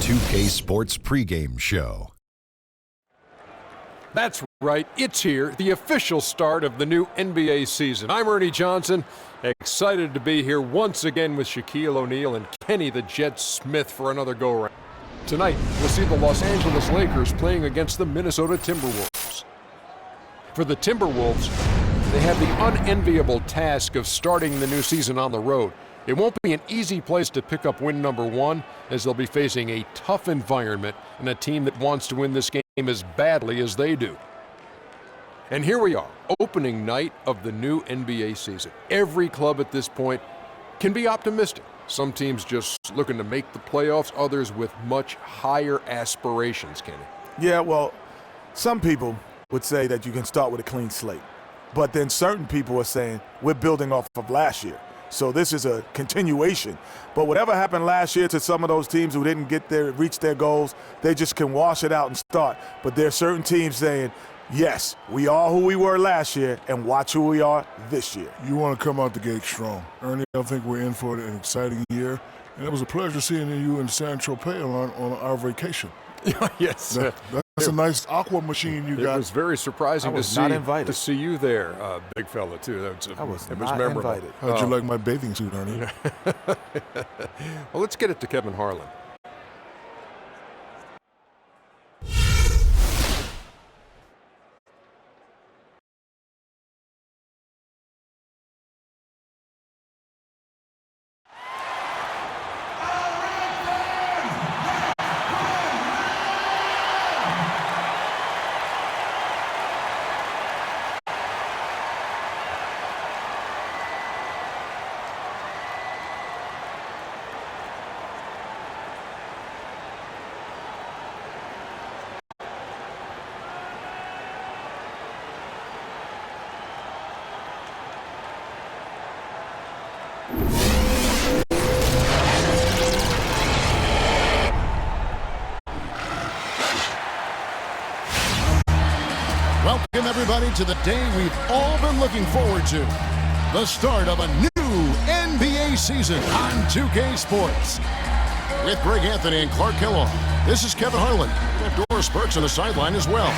2K Sports pregame show. That's right, it's here, the official start of the new NBA season. I'm Ernie Johnson, excited to be here once again with Shaquille O'Neal and Kenny the Jet Smith for another go-around. Tonight, we'll see the Los Angeles Lakers playing against the Minnesota Timberwolves. For the Timberwolves, they have the unenviable task of starting the new season on the road. It won't be an easy place to pick up win number one, as they'll be facing a tough environment and a team that wants to win this game as badly as they do. And here we are, opening night of the new NBA season. Every club at this point can be optimistic. Some teams just looking to make the playoffs, others with much higher aspirations, Kenny. Yeah, well, some people would say that you can start with a clean slate. But then certain people are saying we're building off of last year. So this is a continuation. But whatever happened last year to some of those teams who didn't reach their goals, they just can wash it out and start. But there are certain teams saying, yes, we are who we were last year, and watch who we are this year. You want to come out the gate strong. Ernie, I think we're in for an exciting year. And it was a pleasure seeing you in San Tropez on our vacation. Yes. That's a nice aqua machine you got. It was very surprising to see you there, big fella, too. It was memorable. Invited. How'd you like my bathing suit, Ernie? Well, let's get it to Kevin Harlan. Welcome, everybody, to the day we've all been looking forward to. The start of a new NBA season on 2K Sports. With Greg Anthony and Clark Kellogg, this is Kevin Harlan. We have Doris Burks on the sideline as well.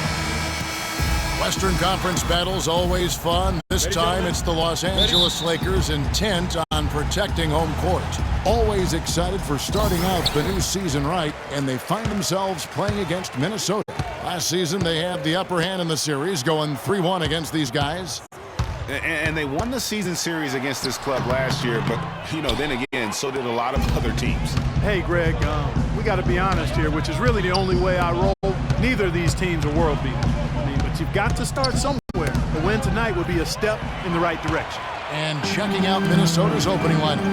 Western Conference battles always fun. This time it's the Los Angeles Lakers intent on protecting home court. Always excited for starting out the new season right, and they find themselves playing against Minnesota. Last season, they had the upper hand in the series, going 3-1 against these guys. And they won the season series against this club last year, but, then again, so did a lot of other teams. Hey, Greg, we got to be honest here, which is really the only way I roll. Neither of these teams are world beaters. But you've got to start somewhere. The win tonight would be a step in the right direction. And checking out Minnesota's opening lineup.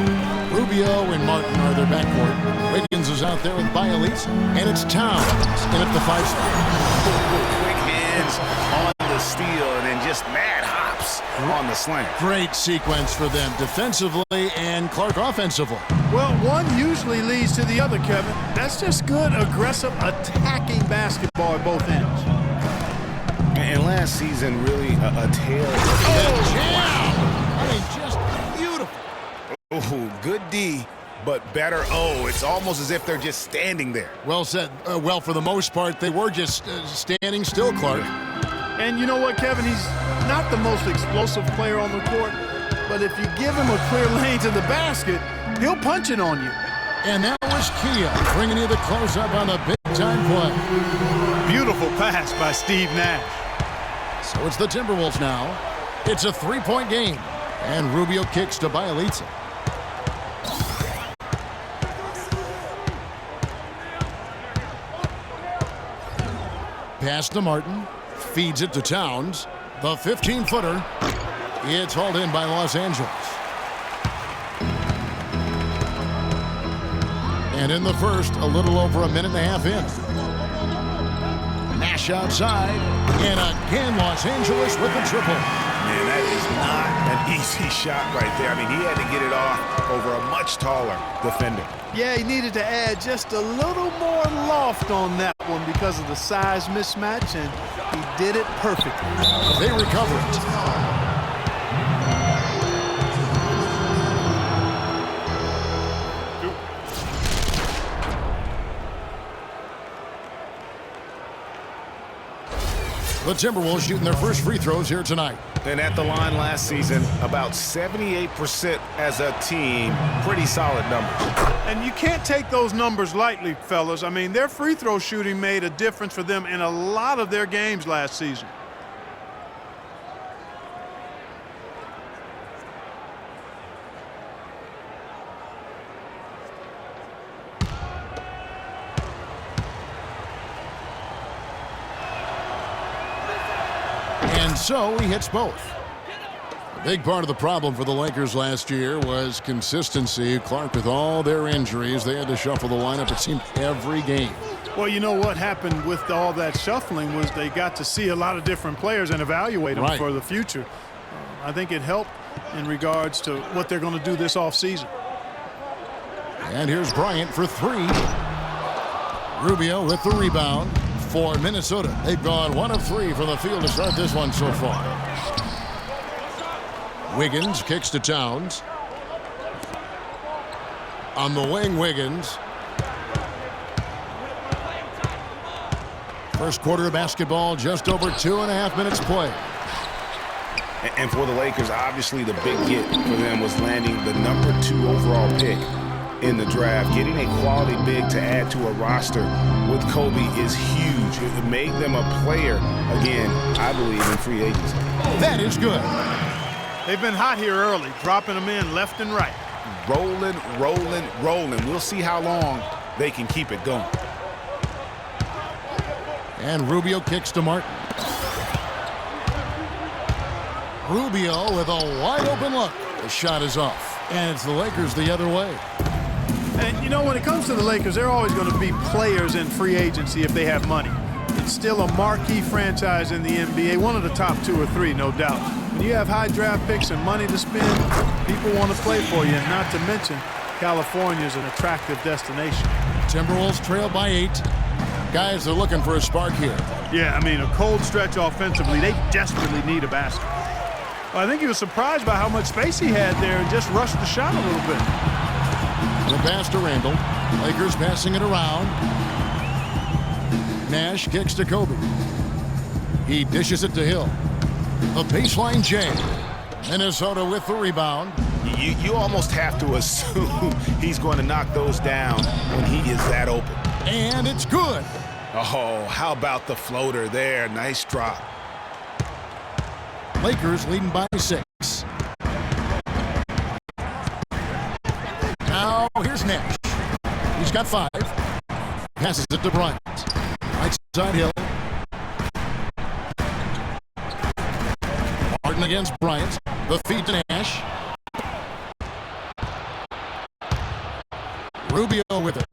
Rubio and Martin are their backcourt. Wiggins is out there with Eyce, and it's Towns in at the 5 spot. Quick hands on the steal and then just mad hops on the slam. Great sequence for them defensively and Clark offensively. Well, one usually leads to the other, Kevin. That's just good, aggressive, attacking basketball at both ends. And last season, really a tale. Just beautiful. Oh, good D, but better O. It's almost as if they're just standing there. Well said. Well, for the most part, they were just standing still, Clark. And you know what, Kevin? He's not the most explosive player on the court, but if you give him a clear lane to the basket, he'll punch it on you. And that was Kia bringing you the close-up on the big-time play. Beautiful pass by Steve Nash. So it's the Timberwolves now. It's a 3-point game. And Rubio kicks to Eyce. Pass to Martin. Feeds it to Towns. The 15-footer. It's hauled in by Los Angeles. And in the first, a little over a minute and a half in. Nash outside. And again, Los Angeles with the triple. Man, that is not an easy shot right there. I mean, he had to get it off over a much taller defender. Yeah, he needed to add just a little more loft on that one because of the size mismatch, and he did it perfectly. They recover it. The Timberwolves shooting their first free throws here tonight. And at the line last season, about 78% as a team. Pretty solid numbers. And you can't take those numbers lightly, fellas. I mean, their free throw shooting made a difference for them in a lot of their games last season. And so he hits both. A big part of the problem for the Lakers last year was consistency. Clark, with all their injuries, they had to shuffle the lineup, it seemed, every game. Well, you know what happened with all that shuffling was they got to see a lot of different players and evaluate them for the future. I think it helped in regards to what they're going to do this offseason. And here's Bryant for three. Rubio with the rebound for Minnesota. They've gone 1 of 3 from the field to start this one so far. Wiggins kicks to Towns. On the wing, Wiggins. First quarter of basketball, just over 2.5 minutes played. And for the Lakers, obviously the big get for them was landing the #2 overall pick in the draft. Getting a quality big to add to a roster with Kobe is huge. It made them a player, again, I believe, in free agency. That is good. They've been hot here early, dropping them in left and right. Rolling, rolling, rolling. We'll see how long they can keep it going. And Rubio kicks to Martin. Rubio with a wide open look. The shot is off. And it's the Lakers the other way. And, you know, when it comes to the Lakers, they're always going to be players in free agency if they have money. It's still a marquee franchise in the NBA, one of the top 2 or 3, no doubt. When you have high draft picks and money to spend, people want to play for you, and not to mention California is an attractive destination. Timberwolves trail by 8. Guys are looking for a spark here. Yeah, I mean, a cold stretch offensively. They desperately need a basket. Well, I think he was surprised by how much space he had there and just rushed the shot a little bit. The pass to Randall. Lakers passing it around. Nash kicks to Kobe. He dishes it to Hill. The baseline J. Minnesota with the rebound. You almost have to assume he's going to knock those down when he is that open. And it's good. Oh, how about the floater there? Nice drop. Lakers leading by 6. Now here's Nash. He's got 5. Passes it to Bryant. Right side Hill. Martin against Bryant. The feed to Nash. Rubio with it.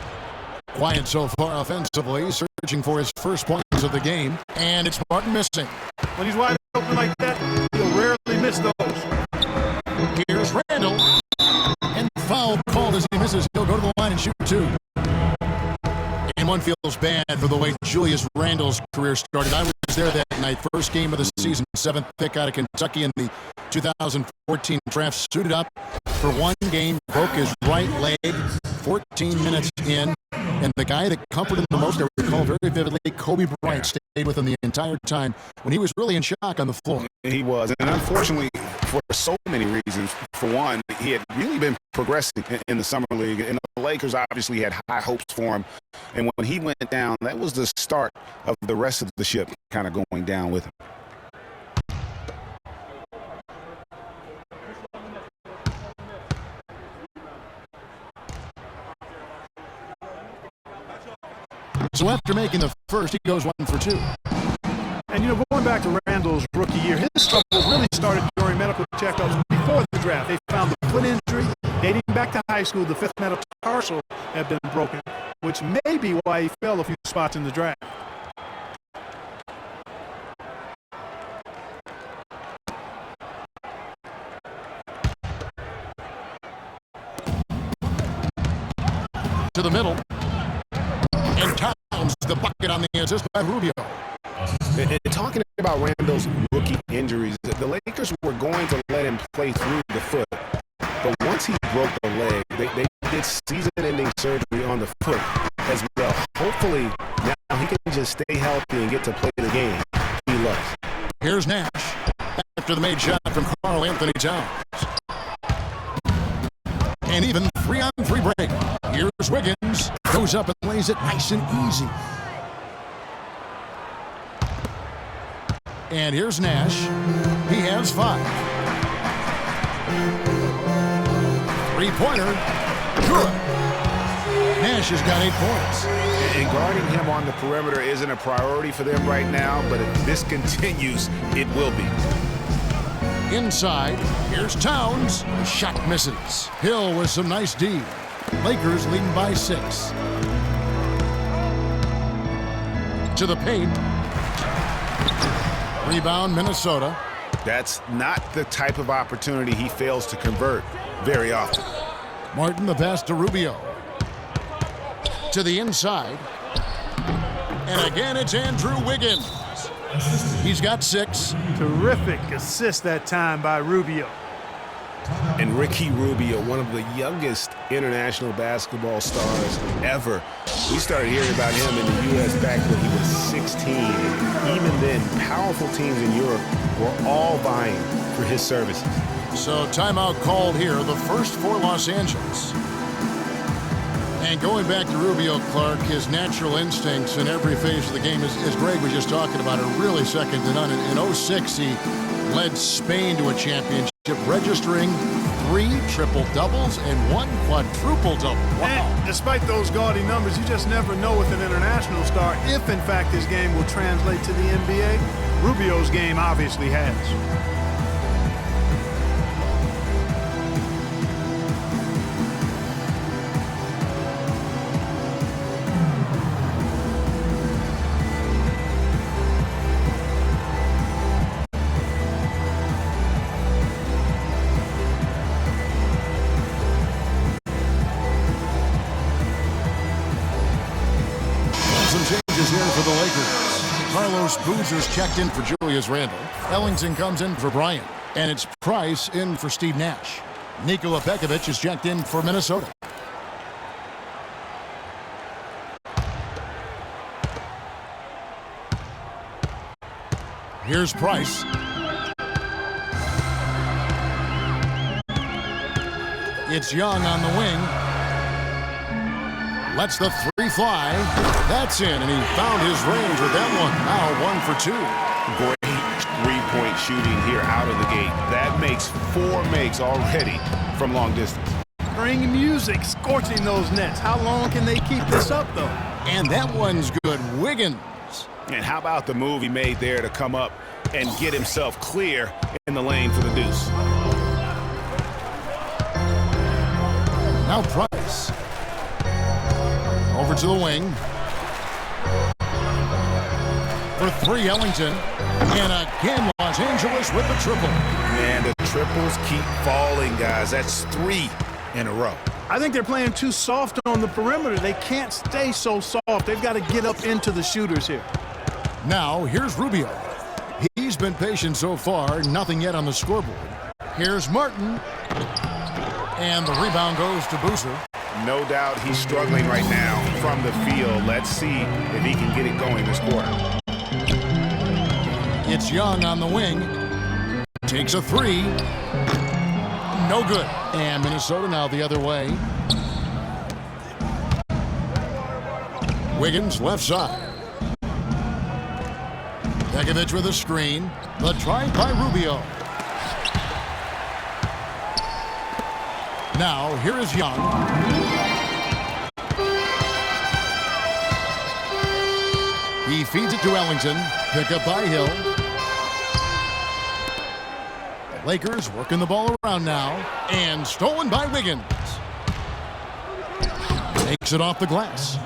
Quiet so far offensively, searching for his first points of the game. And it's Martin missing. When he's wide open like that, he'll rarely miss those. Here's Randall. And foul called as he misses. He'll go to the line and shoot 2. And one feels bad for the way Julius Randle's career started. I was there that night. First game of the season. 7th pick out of Kentucky in the 2014 draft. Suited up for one game. Broke his right leg 14 minutes in. And the guy that comforted him the most, I recall very vividly, Kobe Bryant, stayed with him the entire time when he was really in shock on the floor. He was. And unfortunately, for so many reasons, for one, he had really been progressing in the Summer League. And the Lakers obviously had high hopes for him. And when he went down, that was the start of the rest of the ship kind of going down with him. So after making the first, he goes 1 for 2. And, you know, going back to Randall's rookie year, his struggles really started during medical checkups before the draft. They found the foot injury dating back to high school. The 5th metatarsal had been broken, which may be why he fell a few spots in the draft. To the middle. And Towns the bucket on the assist by Rubio. And talking about Randall's rookie injuries, the Lakers were going to let him play through the foot. But once he broke the leg, they did season-ending surgery on the foot as well. Hopefully now he can just stay healthy and get to play the game he loves. after the made shot from Karl Anthony Towns. And even 3-on-3 break. Here's Wiggins. Goes up and lays it nice and easy. And here's Nash. He has 5. Three-pointer. Good. Nash has got 8 points. And guarding him on the perimeter isn't a priority for them right now, but if this continues, it will be. Inside, here's Towns. The shot misses. Hill with some nice D. Lakers leading by 6. To the paint. Rebound, Minnesota. That's not the type of opportunity he fails to convert very often. Martin, the pass to Rubio. To the inside. And again, it's Andrew Wiggins. He's got 6. Terrific assist that time by Rubio. And Ricky Rubio, one of the youngest international basketball stars ever. We started hearing about him in the U.S. back when he was 16. And even then, powerful teams in Europe were all vying for his services. So timeout called here, the first for Los Angeles. And going back to Rubio, Clark, his natural instincts in every phase of the game, as Greg was just talking about, are really second to none. In 06, he led Spain to a championship, registering 3 triple-doubles and 1 quadruple-double. Wow. And despite those gaudy numbers, you just never know with an international star if, in fact, his game will translate to the NBA. Rubio's game obviously has. Boozer's checked in for Julius Randle. Ellington comes in for Bryant. And it's Price in for Steve Nash. Nikola Pekovic is checked in for Minnesota. Here's Price. It's Young on the wing. Lets the 3 fly. That's in, and he found his range with that one. Now 1 for 2. Great three-point shooting here out of the gate. That makes 4 makes already from long distance. Spring music scorching those nets. How long can they keep this up, though? And that one's good. Wiggins. And how about the move he made there to come up and get himself clear in the lane for the deuce? Now Price. Over to the wing. For 3, Ellington. And again, Los Angeles with the triple. Man, the triples keep falling, guys. That's 3 in a row. I think they're playing too soft on the perimeter. They can't stay so soft. They've got to get up into the shooters here. Now, here's Rubio. He's been patient so far. Nothing yet on the scoreboard. Here's Martin. And the rebound goes to Boozer. No doubt he's struggling right now from the field. Let's see if he can get it going this quarter. It's Young on the wing. Takes a 3. No good. And Minnesota now the other way. Wiggins left side. Pekovic with a screen. The try by Rubio. Now, here is Young. He feeds it to Ellington. Pick up by Hill. The Lakers working the ball around now. And stolen by Wiggins. Takes it off the glass.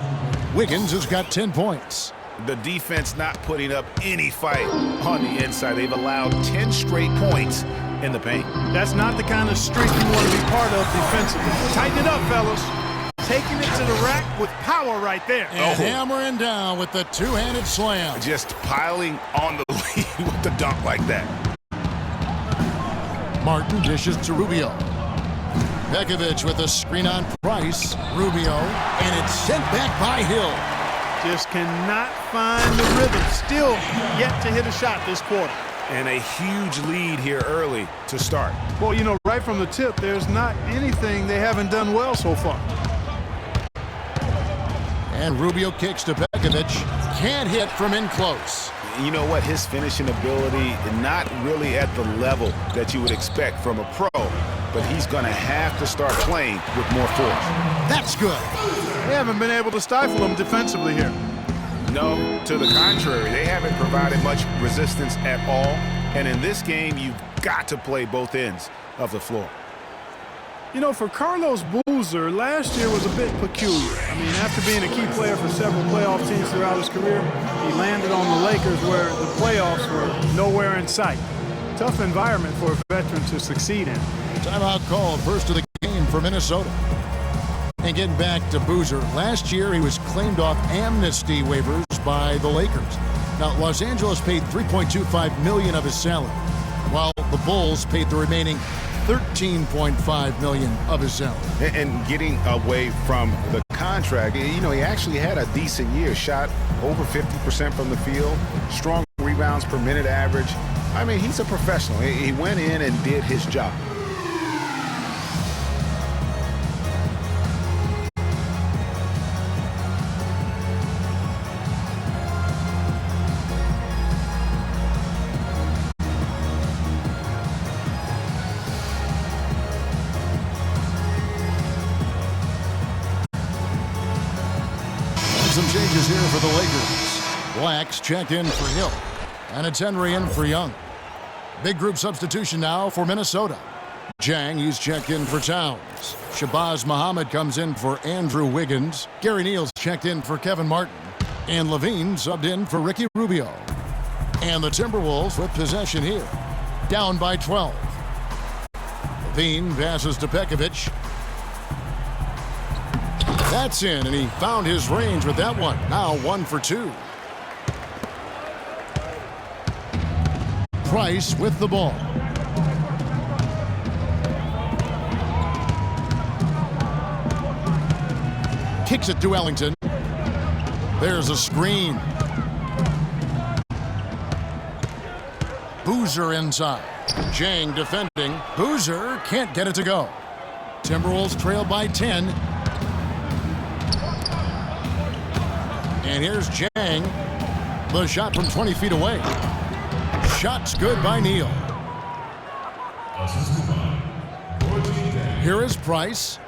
Wiggins has got 10 points. The defense not putting up any fight on the inside. They've allowed 10 straight points in the paint. That's not the kind of streak you want to be part of defensively. Tighten it up, fellas. Taking it to the rack with power right there. And hammering down with the two-handed slam. Just piling on the lead with the dunk like that. Martin dishes to Rubio. Pekovic with a screen on Price. Rubio, and it's sent back by Hill. Just cannot find the rhythm. Still yet to hit a shot this quarter. and a huge lead here early to start. Well, you know, right from the tip, there's not anything they haven't done well so far. And Rubio kicks to Pekovic. Can't hit from in close. You know what? His finishing ability not really at the level that you would expect from a pro, but he's going to have to start playing with more force. That's good. They haven't been able to stifle him defensively here. No, to the contrary. They haven't provided much resistance at all. And in this game, you've got to play both ends of the floor. You know, for Carlos Boozer, last year was a bit peculiar. I mean, after being a key player for several playoff teams throughout his career, he landed on the Lakers where the playoffs were nowhere in sight. Tough environment for a veteran to succeed in. Timeout called, first of the game for Minnesota. And getting back to Boozer, last year he was claimed off amnesty waivers by the Lakers. Now, Los Angeles paid $3.25 million of his salary, while the Bulls paid the remaining $13.5 million of his salary. And getting away from the contract, you know, he actually had a decent year. Shot over 50% from the field, strong rebounds per minute average. I mean, he's a professional. He went in and did his job. Some changes here for the Lakers. Black's checked in for Hill, and it's Henry in for Young. Big group substitution now for Minnesota. Jang, he's checked in for Towns. Shabazz Muhammad comes in for Andrew Wiggins. Gary Neal's checked in for Kevin Martin. And Levine subbed in for Ricky Rubio. And the Timberwolves with possession here. Down by 12. Levine passes to Pekovic. That's in, and he found his range with that one. Now 1 for 2. Price with the ball. Kicks it to Ellington. There's a screen. Boozer inside. Jang defending. Boozer can't get it to go. Timberwolves trail by 10. And here's Jang. The shot from 20 feet away. Shot's good by Neal. Here is Price.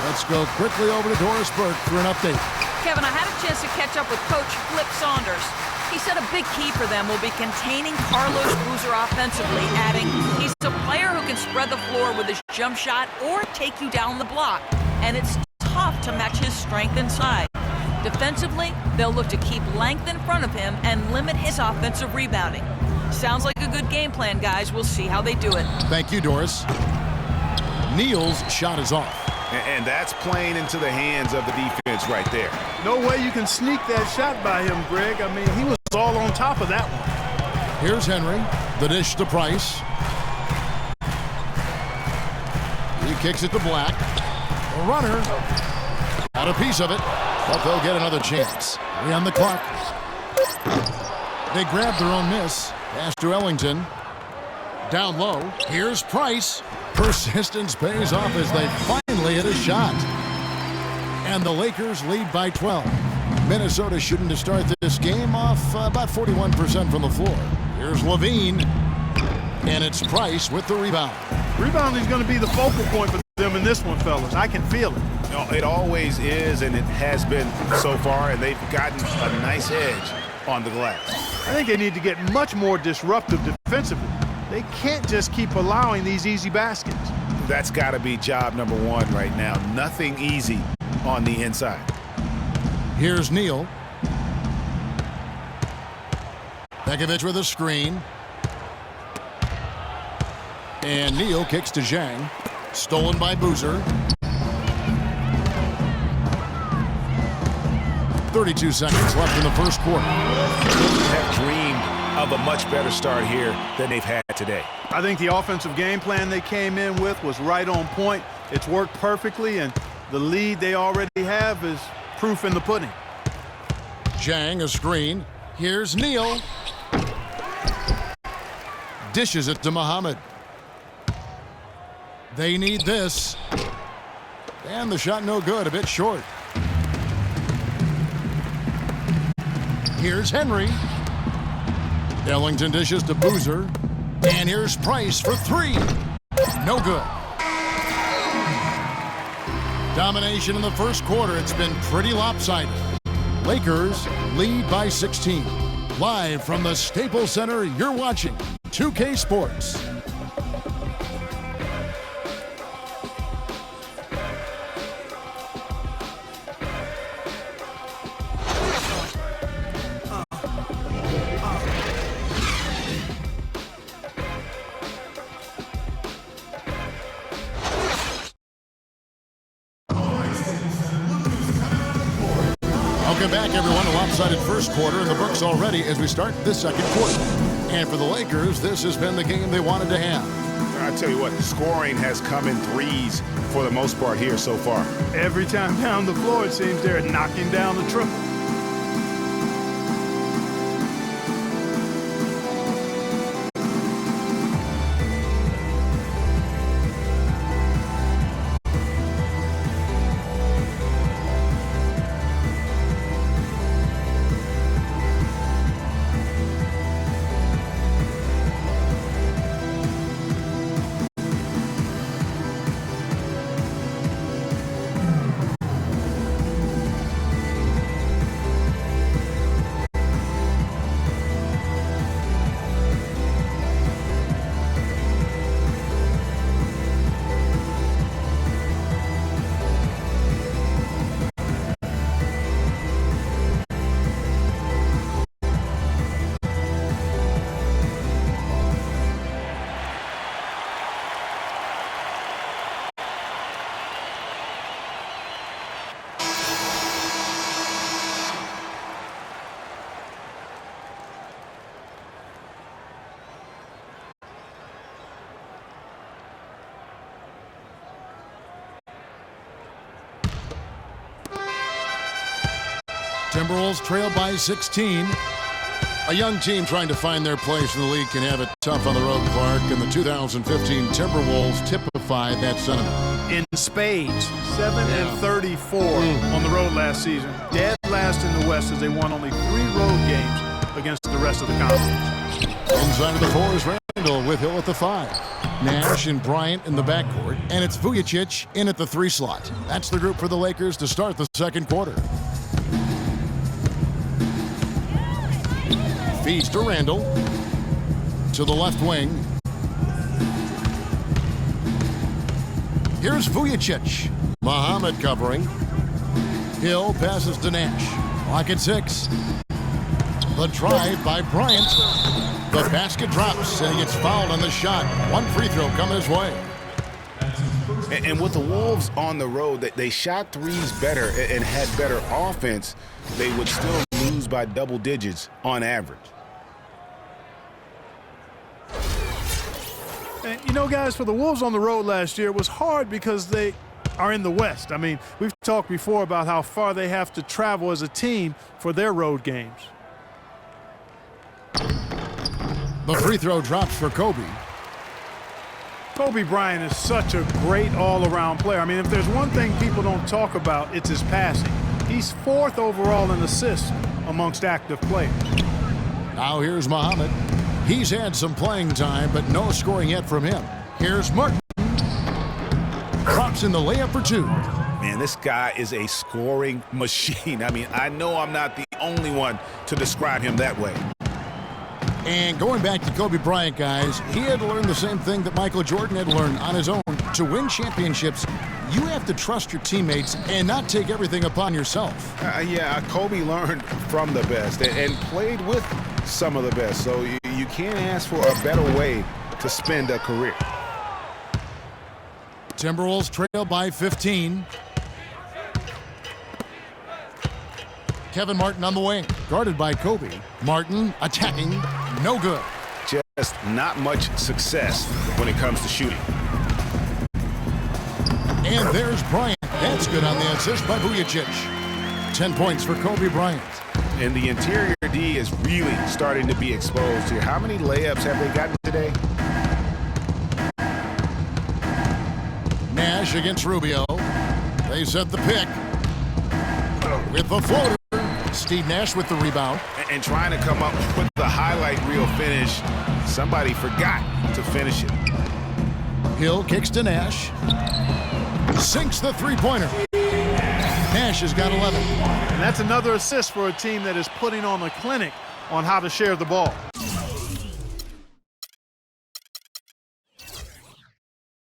Let's go quickly over to Doris Burke for an update. Kevin, I had a chance to catch up with Coach Flip Saunders. He said a big key for them will be containing Carlos Boozer offensively, adding, he's a player who can spread the floor with his jump shot or take you down the block. And it's tough to match his strength inside. Defensively, they'll look to keep length in front of him and limit his offensive rebounding. Sounds like a good game plan, guys. We'll see how they do it. Thank you, Doris. Neal's shot is off. And that's playing into the hands of the defense right there. No way you can sneak that shot by him, Greg. I mean, he was all on top of that one. Here's Henry. The dish to Price. He kicks it to Black. A runner. Got a piece of it, but they'll get another chance. 3 on the clock. They grab their own miss. Pass to Ellington. Down low. Here's Price. Persistence pays off as they finally hit a shot. And the Lakers lead by 12. Minnesota shooting to start this game off about 41% from the floor. Here's Levine. And it's Price with the rebound. Rebounding is going to be the focal point for them in this one, fellas. I can feel it. No, it always is, and it has been so far, and they've gotten a nice edge on the glass. I think they need to get much more disruptive defensively. They can't just keep allowing these easy baskets. That's got to be job number 1 right now. Nothing easy on the inside. Here's Neal. Pekovic with a screen. And Neal kicks to Zhang. Stolen by Boozer. 32 seconds left in the first quarter. Have dreamed of a much better start here than they've had today. I think the offensive game plan they came in with was right on point. It's worked perfectly, and the lead they already have is proof in the pudding. Zhang, a screen. Here's Neal. Dishes it to Muhammad. They need this. And the shot no good, a bit short. Here's Henry. Ellington dishes to Boozer. And here's Price for three. No good. Domination in the first quarter. It's been pretty lopsided. Lakers lead by 16. Live from the Staples Center, you're watching 2K Sports. Welcome back, everyone. A lopsided first quarter in the books already as we start this second quarter. And for the Lakers, this has been the game they wanted to have. I tell you what, the scoring has come in threes for the most part here so far. Every time down the floor, it seems they're knocking down the triple. Timberwolves trail by 16. A young team trying to find their place in the league can have it tough on the road, Clark, and the 2015 Timberwolves typify that sentiment. In spades, 7-34 on the road last season. Dead last in the West as they won only 3 road games against the rest of the conference. Inside of the 4 is Randall with Hill at the 5. Nash and Bryant in the backcourt, and it's Vujacic in at the 3 slot. That's the group for the Lakers to start the second quarter. Feeds to Randall. To the left wing. Here's Vujacic. Muhammad covering. Hill passes to Nash. Clock at 6. The drive by Bryant. The basket drops and he gets fouled on the shot. One free throw coming his way. And with the Wolves on the road, they shot threes better and had better offense. They would still lose by double digits on average. And, you know, guys, for the Wolves on the road last year, it was hard because they are in the West. I mean, we've talked before about how far they have to travel as a team for their road games. The free throw drops for Kobe. Kobe Bryant is such a great all-around player. I mean, if there's one thing people don't talk about, it's his passing. He's 4th overall in assists amongst active players. Now here's Muhammad. He's had some playing time, but no scoring yet from him. Here's Martin. Drops in the layup for 2. Man, this guy is a scoring machine. I mean, I know I'm not the only one to describe him that way. And going back to Kobe Bryant, guys, he had to learn the same thing that Michael Jordan had learned on his own. To win championships, you have to trust your teammates and not take everything upon yourself. Yeah, Kobe learned from the best and played with some of the best. So you can't ask for a better way to spend a career. Timberwolves trail by 15. Kevin Martin on the wing, guarded by Kobe. Martin attacking, no good. Just not much success when it comes to shooting. And there's Bryant. That's good on the assist by Vujacic. 10 points for Kobe Bryant. And the interior D is really starting to be exposed here. How many layups have they gotten today? Nash against Rubio. They set the pick. With the floater. Steve Nash with the rebound. And trying to come up with the highlight reel finish. Somebody forgot to finish it. Hill kicks to Nash. Sinks the three-pointer. Nash has got 11. And that's another assist for a team that is putting on a clinic on how to share the ball.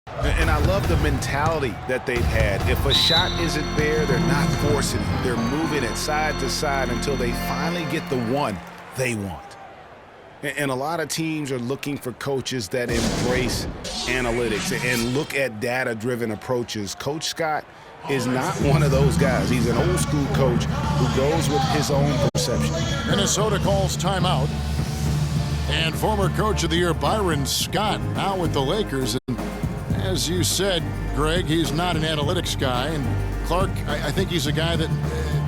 And I love the mentality that they've had. If a shot isn't there, they're not forcing it. They're moving it side to side until they finally get the one they want. And a lot of teams are looking for coaches that embrace analytics and look at data-driven approaches. Coach Scott is not one of those guys. He's an old-school coach who goes with his own perception. Minnesota calls timeout. And former Coach of the Year Byron Scott now with the Lakers. And as you said, Greg, he's not an analytics guy. And Clark, I think he's a guy that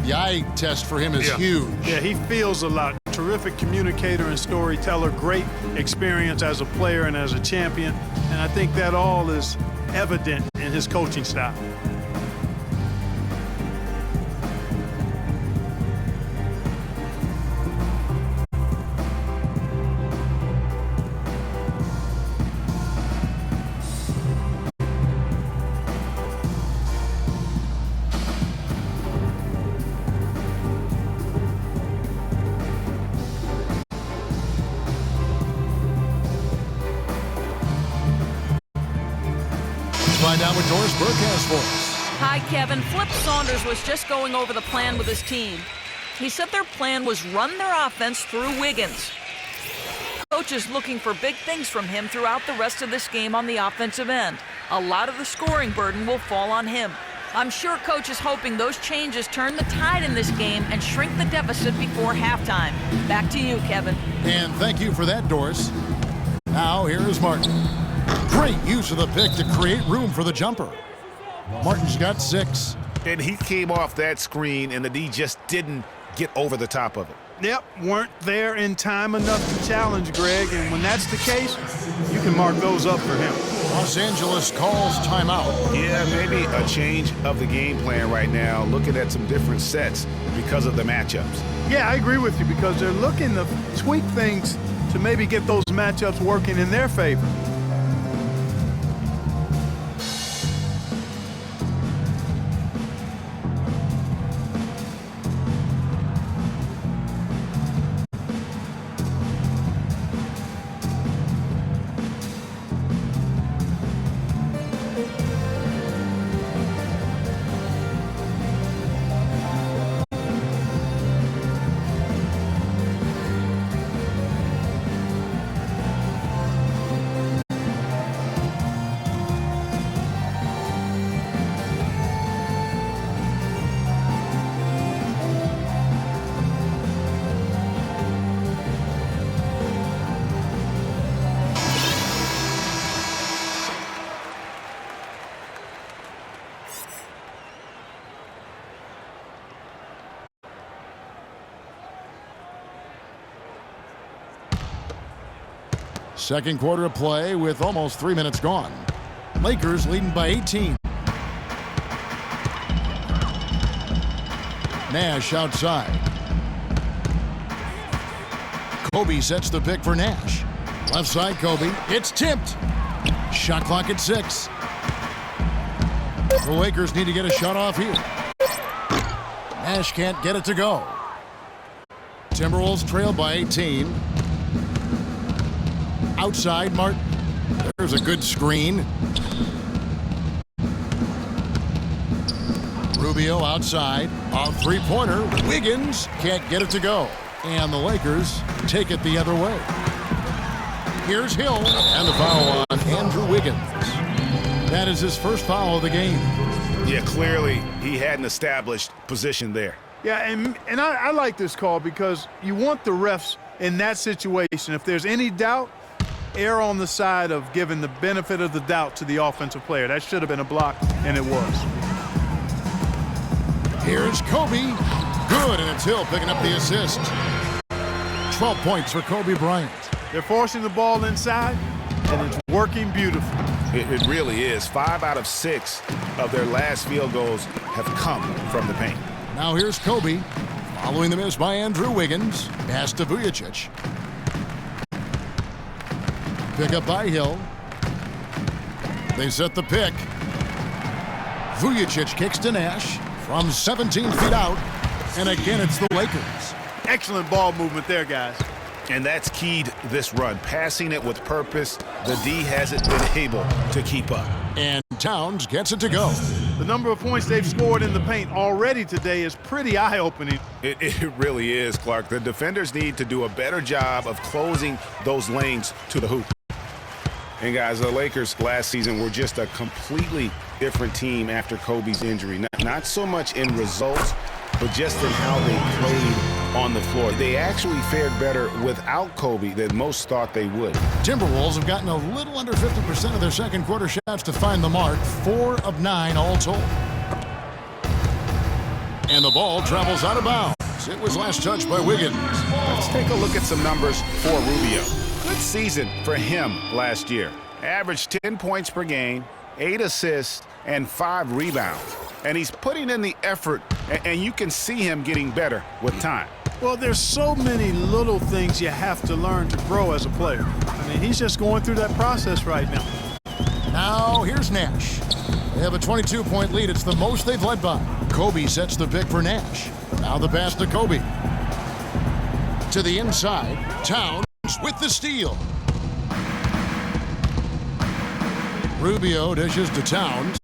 the eye test for him is huge. Yeah, he feels a lot. Terrific communicator and storyteller. Great experience as a player and as a champion. And I think that all is evident in his coaching style. Find out what Doris Burke has for us. Hi, Kevin. Flip Saunders was just going over the plan with his team. He said their plan was run their offense through Wiggins. Coach is looking for big things from him throughout the rest of this game on the offensive end. A lot of the scoring burden will fall on him. I'm sure Coach is hoping those changes turn the tide in this game and shrink the deficit before halftime. Back to you, Kevin. And thank you for that, Doris. Now, here is Martin. Great use of the pick to create room for the jumper. Martin's got 6. And he came off that screen, and the D just didn't get over the top of it. Yep, weren't there in time enough to challenge Greg, and when that's the case, you can mark those up for him. Los Angeles calls timeout. Yeah, maybe a change of the game plan right now, looking at some different sets because of the matchups. Yeah, I agree with you because they're looking to tweak things to maybe get those matchups working in their favor. Second quarter of play with almost 3 minutes gone. Lakers leading by 18. Nash outside. Kobe sets the pick for Nash. Left side, Kobe. It's tipped. Shot clock at 6. The Lakers need to get a shot off here. Nash can't get it to go. Timberwolves trail by 18. Outside, Martin. There's a good screen. Rubio outside. A three-pointer. Wiggins can't get it to go. And the Lakers take it the other way. Here's Hill. And the foul on Andrew Wiggins. That is his first foul of the game. Yeah, clearly he had an established position there. Yeah, and I like this call because you want the refs in that situation. If there's any doubt, err on the side of giving the benefit of the doubt to the offensive player. That should have been a block, and it was. Here's Kobe. Good, and it's Hill picking up the assist. 12 points for Kobe Bryant. They're forcing the ball inside, and it's working beautifully. It really is. 5 out of 6 of their last field goals have come from the paint. Now here's Kobe, following the miss by Andrew Wiggins. Pass to Vujacic. Pick up by Hill. They set the pick. Vujacic kicks to Nash from 17 feet out. And again, it's the Lakers. Excellent ball movement there, guys. And that's keyed this run. Passing it with purpose. The D hasn't been able to keep up. And Towns gets it to go. The number of points they've scored in the paint already today is pretty eye-opening. It really is, Clark. The defenders need to do a better job of closing those lanes to the hoop. And guys, the Lakers last season were just a completely different team after Kobe's injury. Not so much in results, but just in how they played on the floor. They actually fared better without Kobe than most thought they would. Timberwolves have gotten a little under 50% of their second quarter shots to find the mark. 4 of 9 all told. And the ball travels out of bounds. It was last touched by Wiggins. Let's take a look at some numbers for Rubio. Good season for him last year. Averaged 10 points per game, 8 assists, and 5 rebounds. And he's putting in the effort, and you can see him getting better with time. Well, there's so many little things you have to learn to grow as a player. I mean, he's just going through that process right now. Now, here's Nash. They have a 22-point lead. It's the most they've led by. Kobe sets the pick for Nash. Now the pass to Kobe. To the inside, Towns with the steal. Rubio dishes to Towns.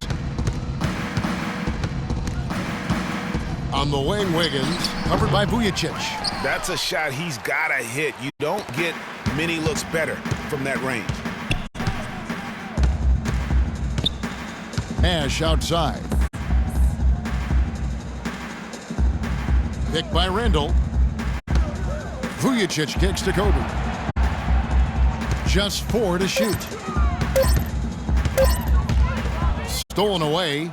On the wing, Wiggins, covered by Vujacic. That's a shot he's got to hit. You don't get many looks better from that range. Nash outside. Picked by Randall. Vujacic kicks to Kobe. Just 4 to shoot. Stolen away.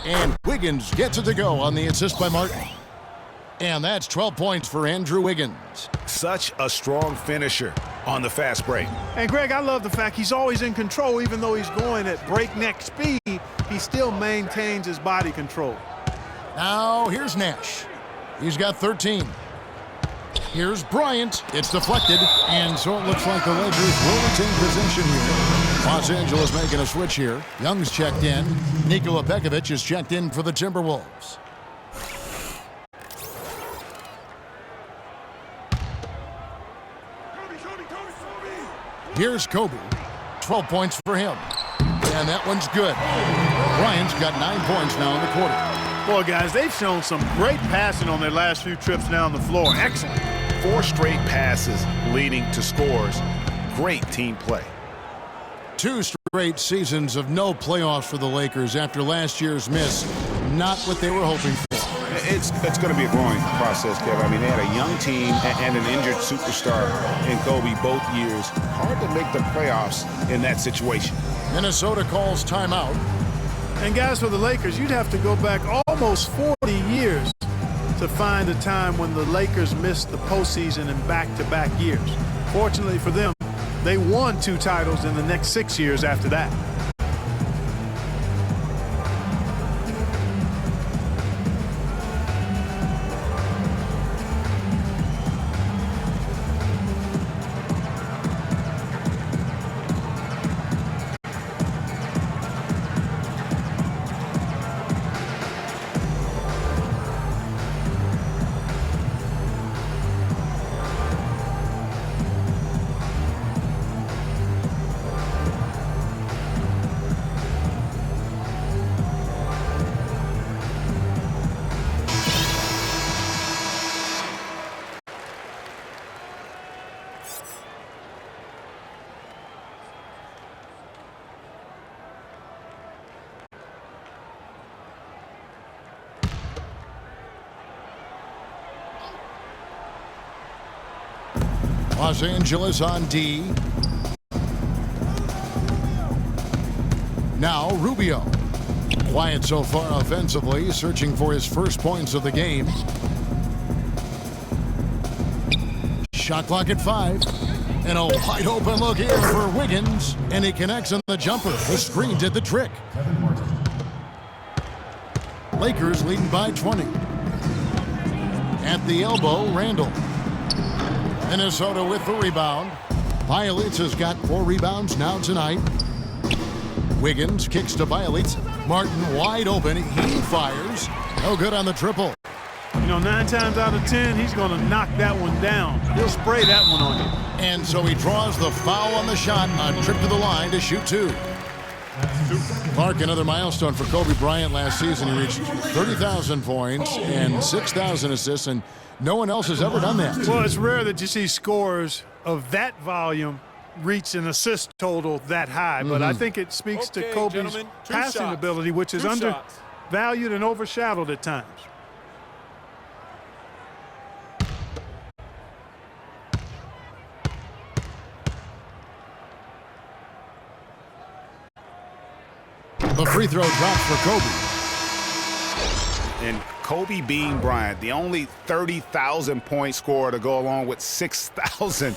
And Wiggins gets it to go on the assist by Martin. And that's 12 points for Andrew Wiggins. Such a strong finisher on the fast break. And, Greg, I love the fact he's always in control. Even though he's going at breakneck speed, he still maintains his body control. Now, here's Nash. He's got 13. Here's Bryant. It's deflected, and so it looks like the Lakers will retain possession here. Los Angeles making a switch here. Young's checked in. Nikola Pekovic is checked in for the Timberwolves. Here's Kobe. 12 points for him. And that one's good. Bryant's got 9 points now in the quarter. Boy, guys, they've shown some great passing on their last few trips down the floor. Excellent. 4 straight passes leading to scores. Great team play. 2 straight seasons of no playoffs for the Lakers after last year's miss. Not what they were hoping for. It's going to be a growing process, Kevin. I mean, they had a young team and an injured superstar in Kobe both years. Hard to make the playoffs in that situation. Minnesota calls timeout. And, guys, for the Lakers, you'd have to go back almost 40 years to find a time when the Lakers missed the postseason in back-to-back years. Fortunately for them, they won 2 titles in the next 6 years after that. Los Angeles on D. Now Rubio. Quiet so far offensively, searching for his first points of the game. Shot clock at 5. And a wide open look here for Wiggins. And he connects on the jumper. The screen did the trick. Lakers leading by 20. At the elbow, Randall. Minnesota with the rebound. Bielitz has got 4 rebounds now tonight. Wiggins kicks to Bielitz. Martin wide open. He fires. No good on the triple. You know, 9 times out of 10, he's going to knock that one down. He'll spray that one on you. And so he draws the foul on the shot on trip to the line to shoot 2. Clark, another milestone for Kobe Bryant last season. He reached 30,000 points and 6,000 assists, and no one else has ever done that. Well, it's rare that you see scores of that volume reach an assist total that high, but I think it speaks to Kobe's passing ability, which is undervalued and overshadowed at times. The free throw drops for Kobe. And Kobe being Bryant, the only 30,000-point scorer to go along with 6,000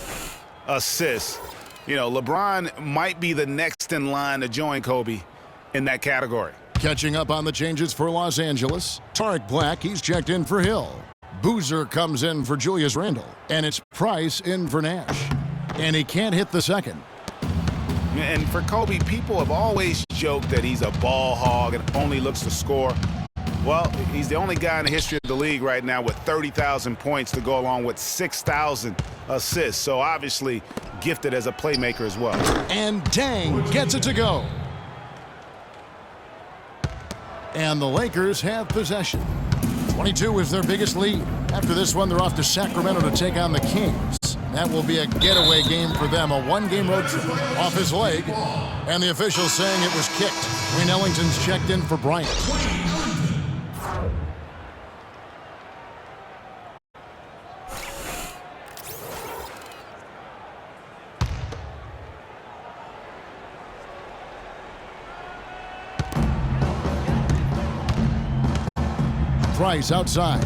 assists. You know, LeBron might be the next in line to join Kobe in that category. Catching up on the changes for Los Angeles. Tarek Black, he's checked in for Hill. Boozer comes in for Julius Randle. And it's Price in for Nash. And he can't hit the second. And for Kobe, people have always joked that he's a ball hog and only looks to score. Well, he's the only guy in the history of the league right now with 30,000 points to go along with 6,000 assists. So obviously gifted as a playmaker as well. And Dang gets it to go. And the Lakers have possession. 22 is their biggest lead. After this one, they're off to Sacramento to take on the Kings. That will be a getaway game for them, a 1-game road trip. Off his leg, and the officials saying it was kicked. Wayne Ellington's checked in for Bryant. Price outside.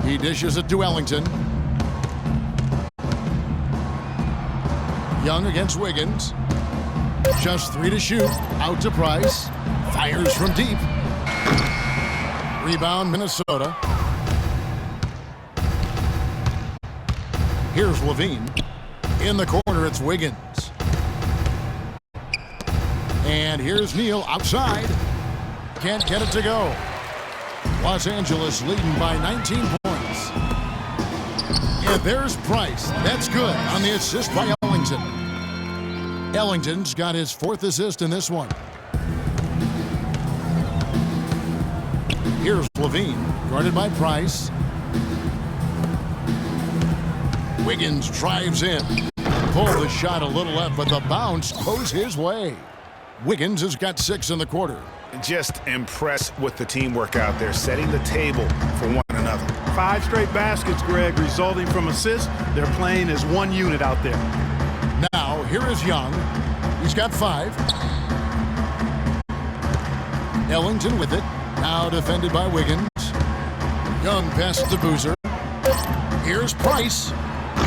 He dishes it to Ellington. Young against Wiggins. Just 3 to shoot. Out to Price. Fires from deep. Rebound, Minnesota. Here's Levine. In the corner, it's Wiggins. And here's Neal outside. Can't get it to go. Los Angeles leading by 19 points. And there's Price. That's good on the assist by Ellington. Ellington's got his 4th assist in this one. Here's Levine, guarded by Price. Wiggins drives in. Pulled the shot a little left, but the bounce goes his way. Wiggins has got 6 in the quarter. Just impressed with the teamwork out there, setting the table for one another. 5 straight baskets, Greg, resulting from assists. They're playing as one unit out there. Now, here is Young. He's got 5. Ellington with it. Now defended by Wiggins. Young passes to Boozer. Here's Price.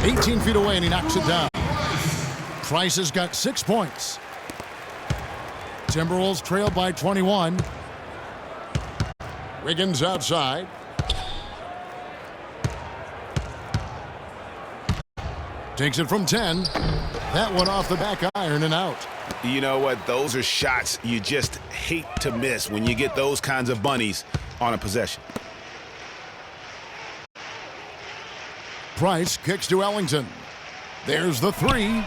18 feet away, and he knocks it down. Price has got 6 points. Timberwolves trail by 21. Wiggins outside. Takes it from 10. That one off the back iron and out. You know what? Those are shots you just hate to miss when you get those kinds of bunnies on a possession. Price kicks to Ellington. There's the 3.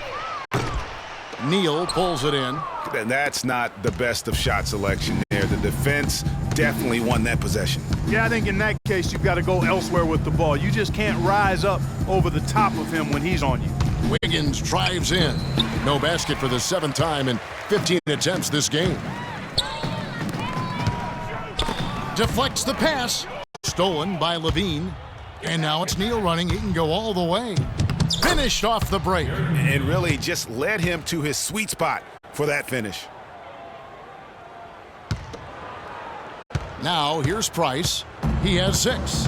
Neal pulls it in. That's not the best of shot selection there. The defense definitely won that possession. Yeah, I think in that case, you've got to go elsewhere with the ball. You just can't rise up over the top of him when he's on you. Wiggins drives in. No basket for the 7th time in 15 attempts this game. Deflects the pass. Stolen by Levine. And now it's Neal running. He can go all the way. Finished off the break. And really just led him to his sweet spot for that finish. Now here's Price. He has 6.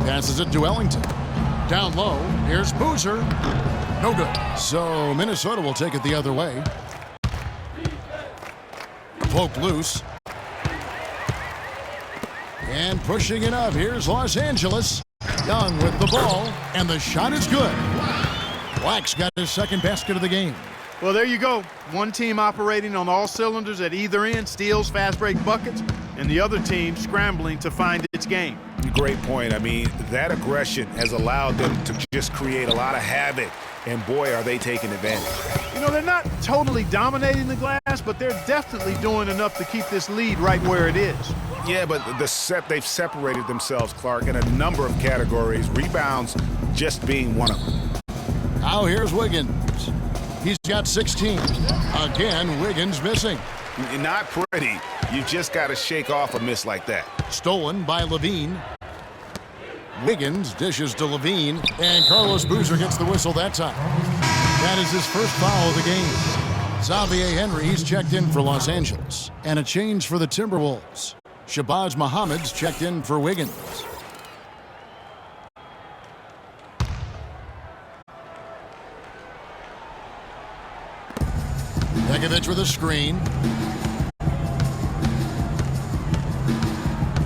Passes it to Ellington. Down low, here's Boozer. No good. So Minnesota will take it the other way. Poked loose. And pushing it up, here's Los Angeles. Young with the ball, and the shot is good. Black's got his second basket of the game. Well, there you go. One team operating on all cylinders at either end, steals, fast break buckets, and the other team scrambling to find its game. Great point. I mean, that aggression has allowed them to just create a lot of havoc, and boy, are they taking advantage. You know, they're not totally dominating the glass, but they're definitely doing enough to keep this lead right where it is. Yeah, but they've separated themselves, Clark, in a number of categories, rebounds just being one of them. Now here's Wiggins. He's got 16. Again, Wiggins missing. Not pretty. You just got to shake off a miss like that. Stolen by Levine. Wiggins dishes to Levine, and Carlos Boozer gets the whistle that time. That is his first foul of the game. Xavier Henry's checked in for Los Angeles, and a change for the Timberwolves. Shabazz Muhammad's checked in for Wiggins. Begovic with a screen.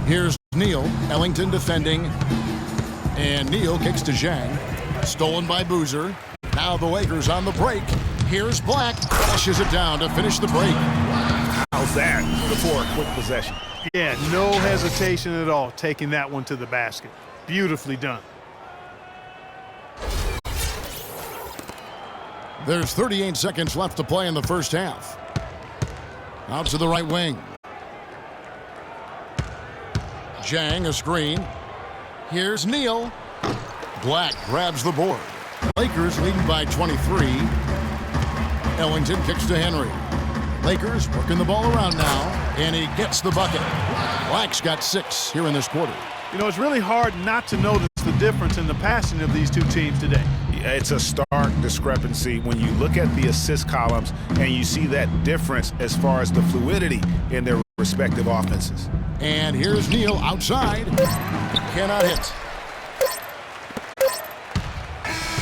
Here's Neal. Ellington defending. And Neal kicks to Zhang. Stolen by Boozer. Now the Lakers on the break. Here's Black. Flushes it down to finish the break. How's that before a quick possession? Yeah, no hesitation at all taking that one to the basket. Beautifully done. There's 38 seconds left to play in the first half. Out to the right wing. Zhang, a screen. Here's Neal. Black grabs the board. Lakers leading by 23. Ellington kicks to Henry. Lakers working the ball around now, and he gets the bucket. Black's got 6 here in this quarter. You know, it's really hard not to notice the difference in the passing of these two teams today. It's a stark discrepancy when you look at the assist columns and you see that difference as far as the fluidity in their respective offenses. And here's Neal outside. Cannot hit.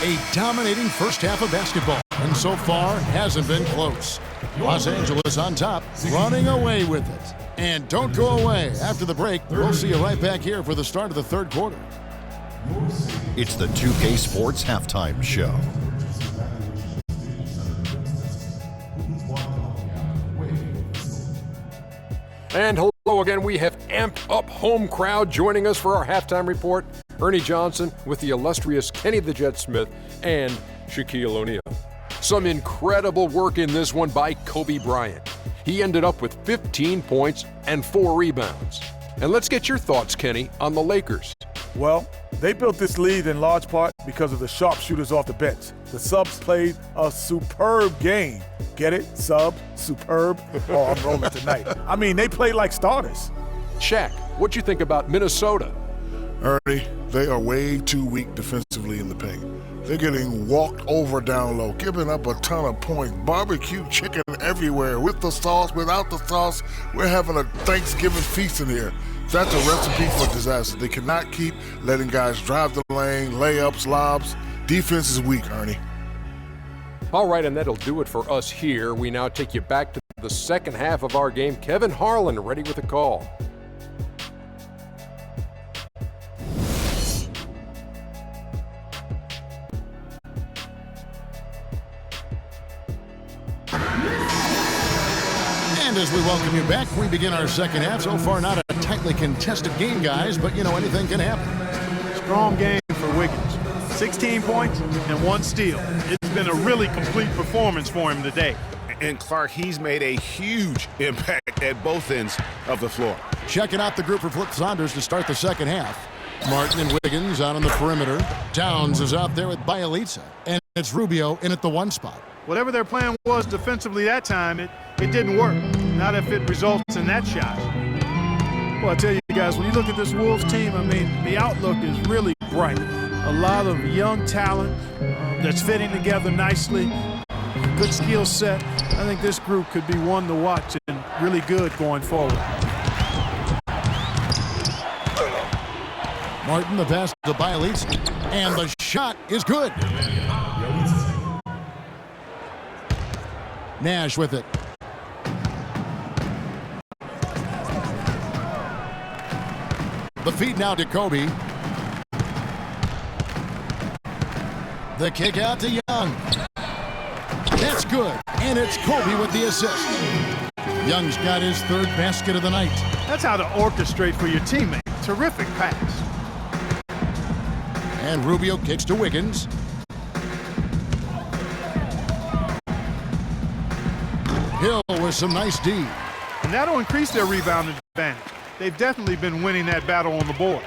A dominating first half of basketball, and so far hasn't been close. Los Angeles on top, running away with it. And don't go away. After the break, we'll see you right back here for the start of the third quarter. It's the 2K Sports Halftime Show. And hello again. We have amped up home crowd joining us for our halftime report. Ernie Johnson with the illustrious Kenny the Jet Smith and Shaquille O'Neal. Some incredible work in this one by Kobe Bryant. He ended up with 15 points and 4 rebounds. And let's get your thoughts, Kenny, on the Lakers. Well, they built this lead in large part because of the sharpshooters off the bench. The subs played a superb game. Get it? Sub, superb. Oh, I'm rolling tonight. I mean, they played like starters. Shaq, what'd you think about Minnesota? Ernie, they are way too weak defensively in the paint. They're getting walked over down low, giving up a ton of points. Barbecue chicken everywhere, with the sauce, without the sauce. We're having a Thanksgiving feast in here. That's a recipe for disaster. They cannot keep letting guys drive the lane, layups, lobs. Defense is weak, Ernie. All right, and that'll do it for us here. We now take you back to the second half of our game. Kevin Harlan ready with a call. And as we welcome you back, we begin our second half. So far, not a tightly contested game, guys, but, you know, anything can happen. Strong game for Wiggins. 16 points and 1 steal. It's been a really complete performance for him today. And Clark, he's made a huge impact at both ends of the floor. Checking out the group for Flip Saunders to start the second half. Martin and Wiggins out on the perimeter. Towns is out there with Bielitsa. And it's Rubio in at the 1 spot. Whatever their plan was defensively that time, it didn't work. Not if it results in that shot. Well, I tell you guys, when you look at this Wolves team, I mean, the outlook is really bright. A lot of young talent that's fitting together nicely. Good skill set. I think this group could be one to watch and really good going forward. Martin, the pass to Eyce, and the shot is good. Nash with it. The feed now to Kobe. The kick out to Young. That's good, and it's Kobe with the assist. Young's got his third basket of the night. That's how to orchestrate for your teammate. Terrific pass. And Rubio kicks to Wiggins. Hill with some nice D. And that'll increase their rebound advantage. They've definitely been winning that battle on the board.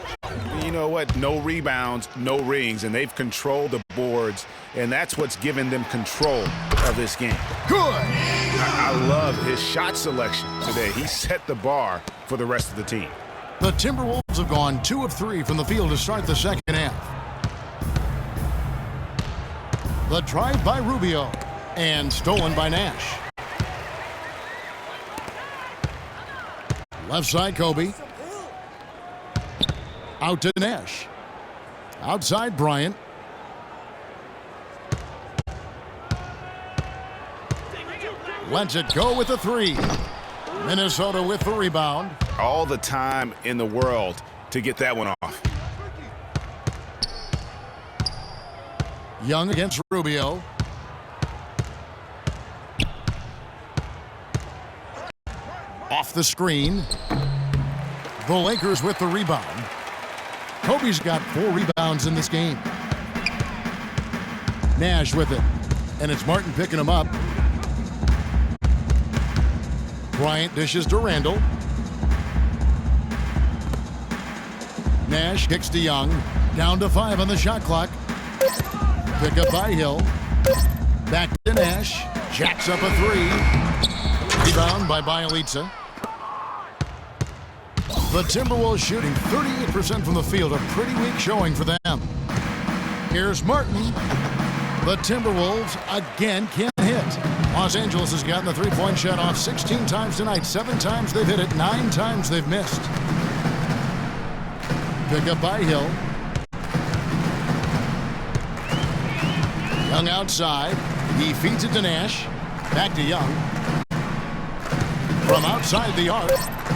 You know what? No rebounds, no rings, and they've controlled the boards, and that's what's given them control of this game. Good! I love his shot selection today. He set the bar for the rest of the team. The Timberwolves have gone 2 of 3 from the field to start the second half. The drive by Rubio, and stolen by Nash. Left side, Kobe. Out to Nash. Outside, Bryant. Lets it go with the 3. Minnesota with the rebound. All the time in the world to get that one off. Young against Rubio. Off the screen. The Lakers with the rebound. Kobe's got 4 rebounds in this game. Nash with it. And it's Martin picking him up. Bryant dishes to Randall. Nash kicks to Young. Down to 5 on the shot clock. Pick up by Hill. Back to Nash. Jacks up a 3. Rebound by Eyce. The Timberwolves shooting 38% from the field. A pretty weak showing for them. Here's Martin. The Timberwolves again can't hit. Los Angeles has gotten the three-point shot off 16 times tonight. 7 times they've hit it. 9 times they've missed. Pick up by Hill. Young outside. He feeds it to Nash. Back to Young. From outside the arc.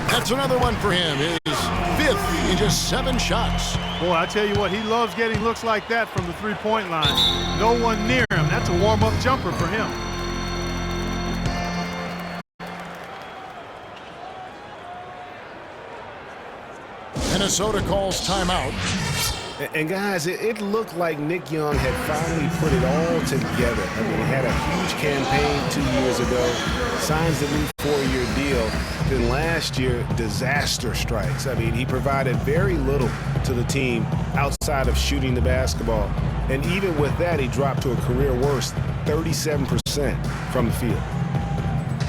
That's another one for him. His 5th in just 7 shots. Boy, I tell you what, he loves getting looks like that from the three-point line. No one near him. That's a warm-up jumper for him. Minnesota calls timeout. And guys, it looked like Nick Young had finally put it all together. I mean, he had a huge campaign 2 years ago, signs the new 4-year deal. Then last year, disaster strikes. I mean, he provided very little to the team outside of shooting the basketball. And even with that, he dropped to a career worst, 37% from the field.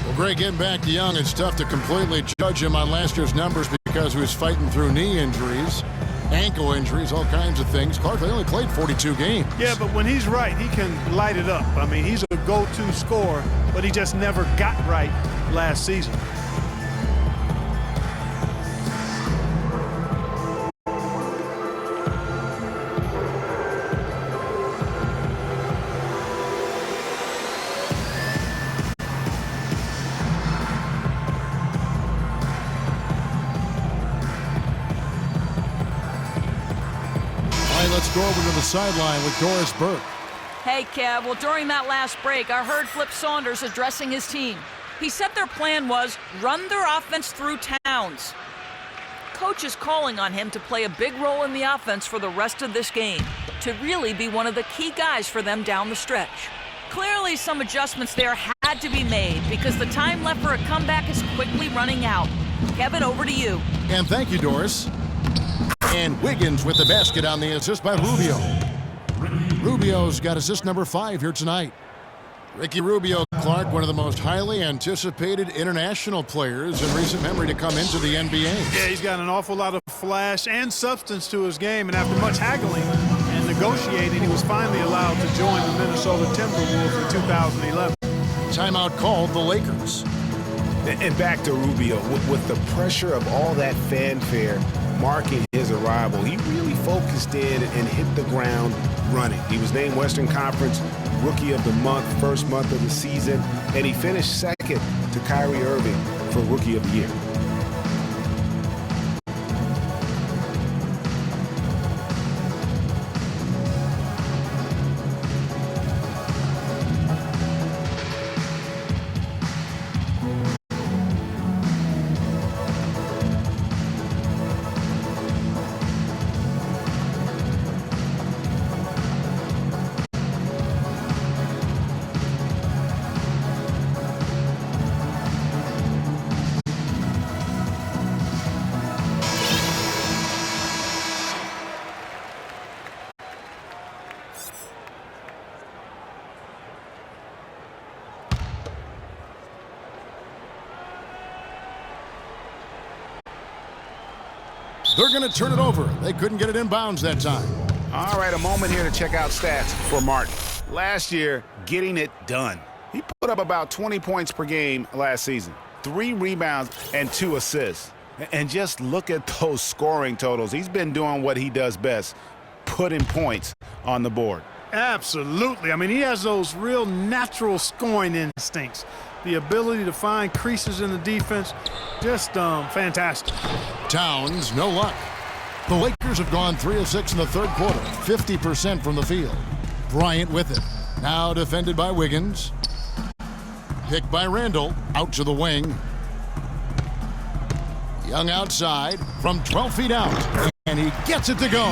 Well, Greg, getting back to Young, it's tough to completely judge him on last year's numbers because he was fighting through knee injuries, ankle injuries, all kinds of things. Clark, they only played 42 games. Yeah, but when he's right, he can light it up. I mean, he's a go-to scorer, but he just never got right last season. Let's go over to the sideline with Doris Burke. Hey, Kev. Well, during that last break, I heard Flip Saunders addressing his team. He said their plan was run their offense through Towns. Coach is calling on him to play a big role in the offense for the rest of this game, to really be one of the key guys for them down the stretch. Clearly, some adjustments there had to be made because the time left for a comeback is quickly running out. Kevin, over to you. And thank you, Doris. And Wiggins with the basket on the assist by Rubio. Rubio's got assist number 5 here tonight. Ricky Rubio, Clark, one of the most highly anticipated international players in recent memory to come into the NBA. Yeah, he's got an awful lot of flash and substance to his game, and after much haggling and negotiating, he was finally allowed to join the Minnesota Timberwolves in 2011. Timeout called the Lakers. And back to Rubio, with the pressure of all that fanfare marking his arrival, he really focused in and hit the ground running. He was named Western Conference Rookie of the Month, first month of the season, and he finished second to Kyrie Irving for Rookie of the Year. They're going to turn it over. They couldn't get it in bounds that time. All right, a moment here to check out stats for Martin. Last year, getting it done. He put up about 20 points per game last season, 3 rebounds and 2 assists. And just look at those scoring totals. He's been doing what he does best, putting points on the board. Absolutely. I mean, he has those real natural scoring instincts. The ability to find creases in the defense, just fantastic. Towns, no luck. The Lakers have gone 3 of 6 in the third quarter, 50% from the field. Bryant with it. Now defended by Wiggins. Picked by Randall, out to the wing. Young outside from 12 feet out, and he gets it to go.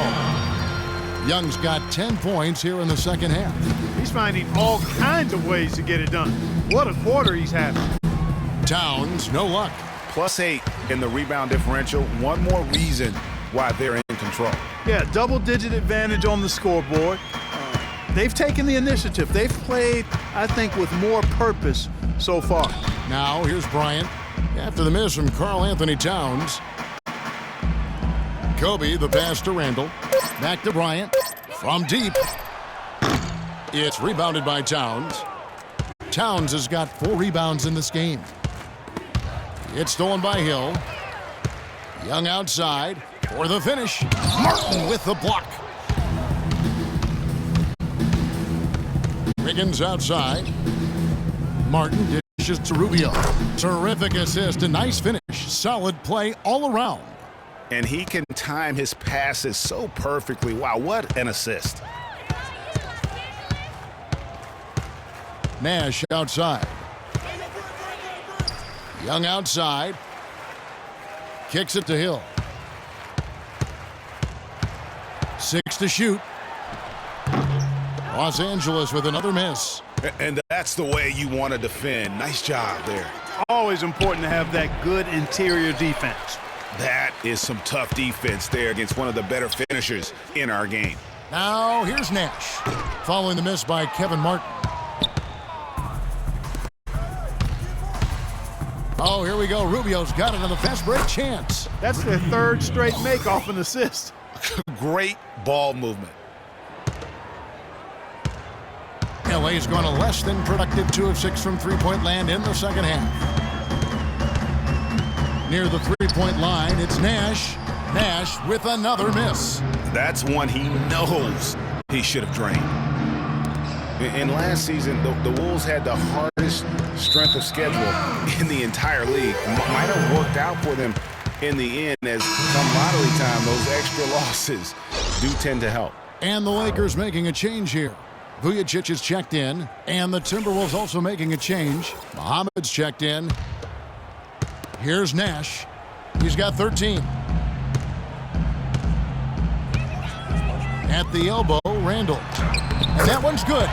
Young's got 10 points here in the second half. He's finding all kinds of ways to get it done. What a quarter he's having. Towns, no luck. +8 in the rebound differential. One more reason why they're in control. Yeah, double-digit advantage on the scoreboard. They've taken the initiative. They've played, I think, with more purpose so far. Now, here's Bryant. After the miss from Karl Anthony Towns. Kobe, the pass to Randall. Back to Bryant. From deep. It's rebounded by Towns. Towns has got 4 rebounds in this game. It's stolen by Hill. Young outside for the finish. Martin with the block. Wiggins outside. Martin dishes to Rubio. Terrific assist, a nice finish. Solid play all around. And he can time his passes so perfectly. Wow, what an assist. Nash outside. Young outside. Kicks it to Hill. 6 to shoot. Los Angeles with another miss. And that's the way you want to defend. Nice job there. Always important to have that good interior defense. That is some tough defense there against one of the better finishers in our game. Now here's Nash. Following the miss by Kevin Martin. Oh, here we go. Rubio's got it on the fast break chance. That's their 3rd straight make off an assist. Great ball movement. LA's gone a less than productive 2 of 6 from three-point land in the second half. Near the three-point line, it's Nash. Nash with another miss. That's one he knows he should have drained. In last season, the Wolves had the hardest strength of schedule in the entire league. Might have worked out for them in the end, as come lottery time, those extra losses do tend to help. And the Lakers making a change here. Vujacic is checked in, and the Timberwolves also making a change. Muhammad's checked in. Here's Nash. He's got 13. At the elbow, Randall. And that one's good.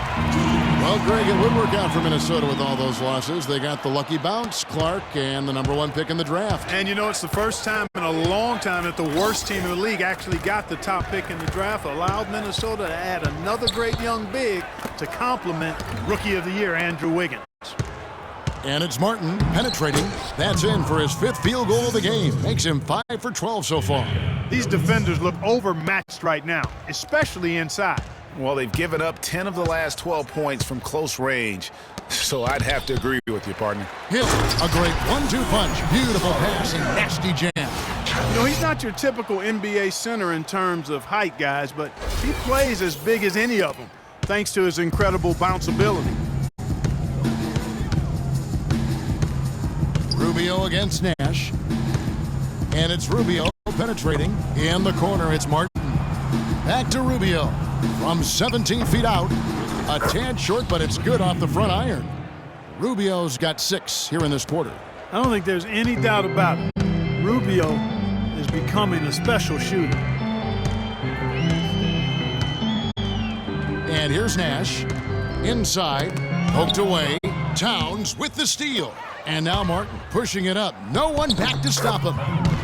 Well, Greg, it would work out for Minnesota with all those losses. They got the lucky bounce, Clark, and the #1 pick in the draft. And you know, it's the first time in a long time that the worst team in the league actually got the top pick in the draft, allowed Minnesota to add another great young big to complement Rookie of the Year, Andrew Wiggins. And it's Martin penetrating. That's in for his 5th field goal of the game. Makes him 5 for 12 so far. These defenders look overmatched right now, especially inside. Well, they've given up 10 of the last 12 points from close range, so I'd have to agree with you, partner. Hill, a great 1-2 punch. Beautiful pass and nasty jam. You know, he's not your typical NBA center in terms of height, guys, but he plays as big as any of them, thanks to his incredible bounce ability. Rubio against Nash. And it's Rubio penetrating. In the corner, it's Martin. Back to Rubio. From 17 feet out. A tad short, but it's good off the front iron. Rubio's got 6 here in this quarter. I don't think there's any doubt about it. Rubio is becoming a special shooter. And here's Nash. Inside. Poked away. Towns with the steal. And now Martin pushing it up. No one back to stop him.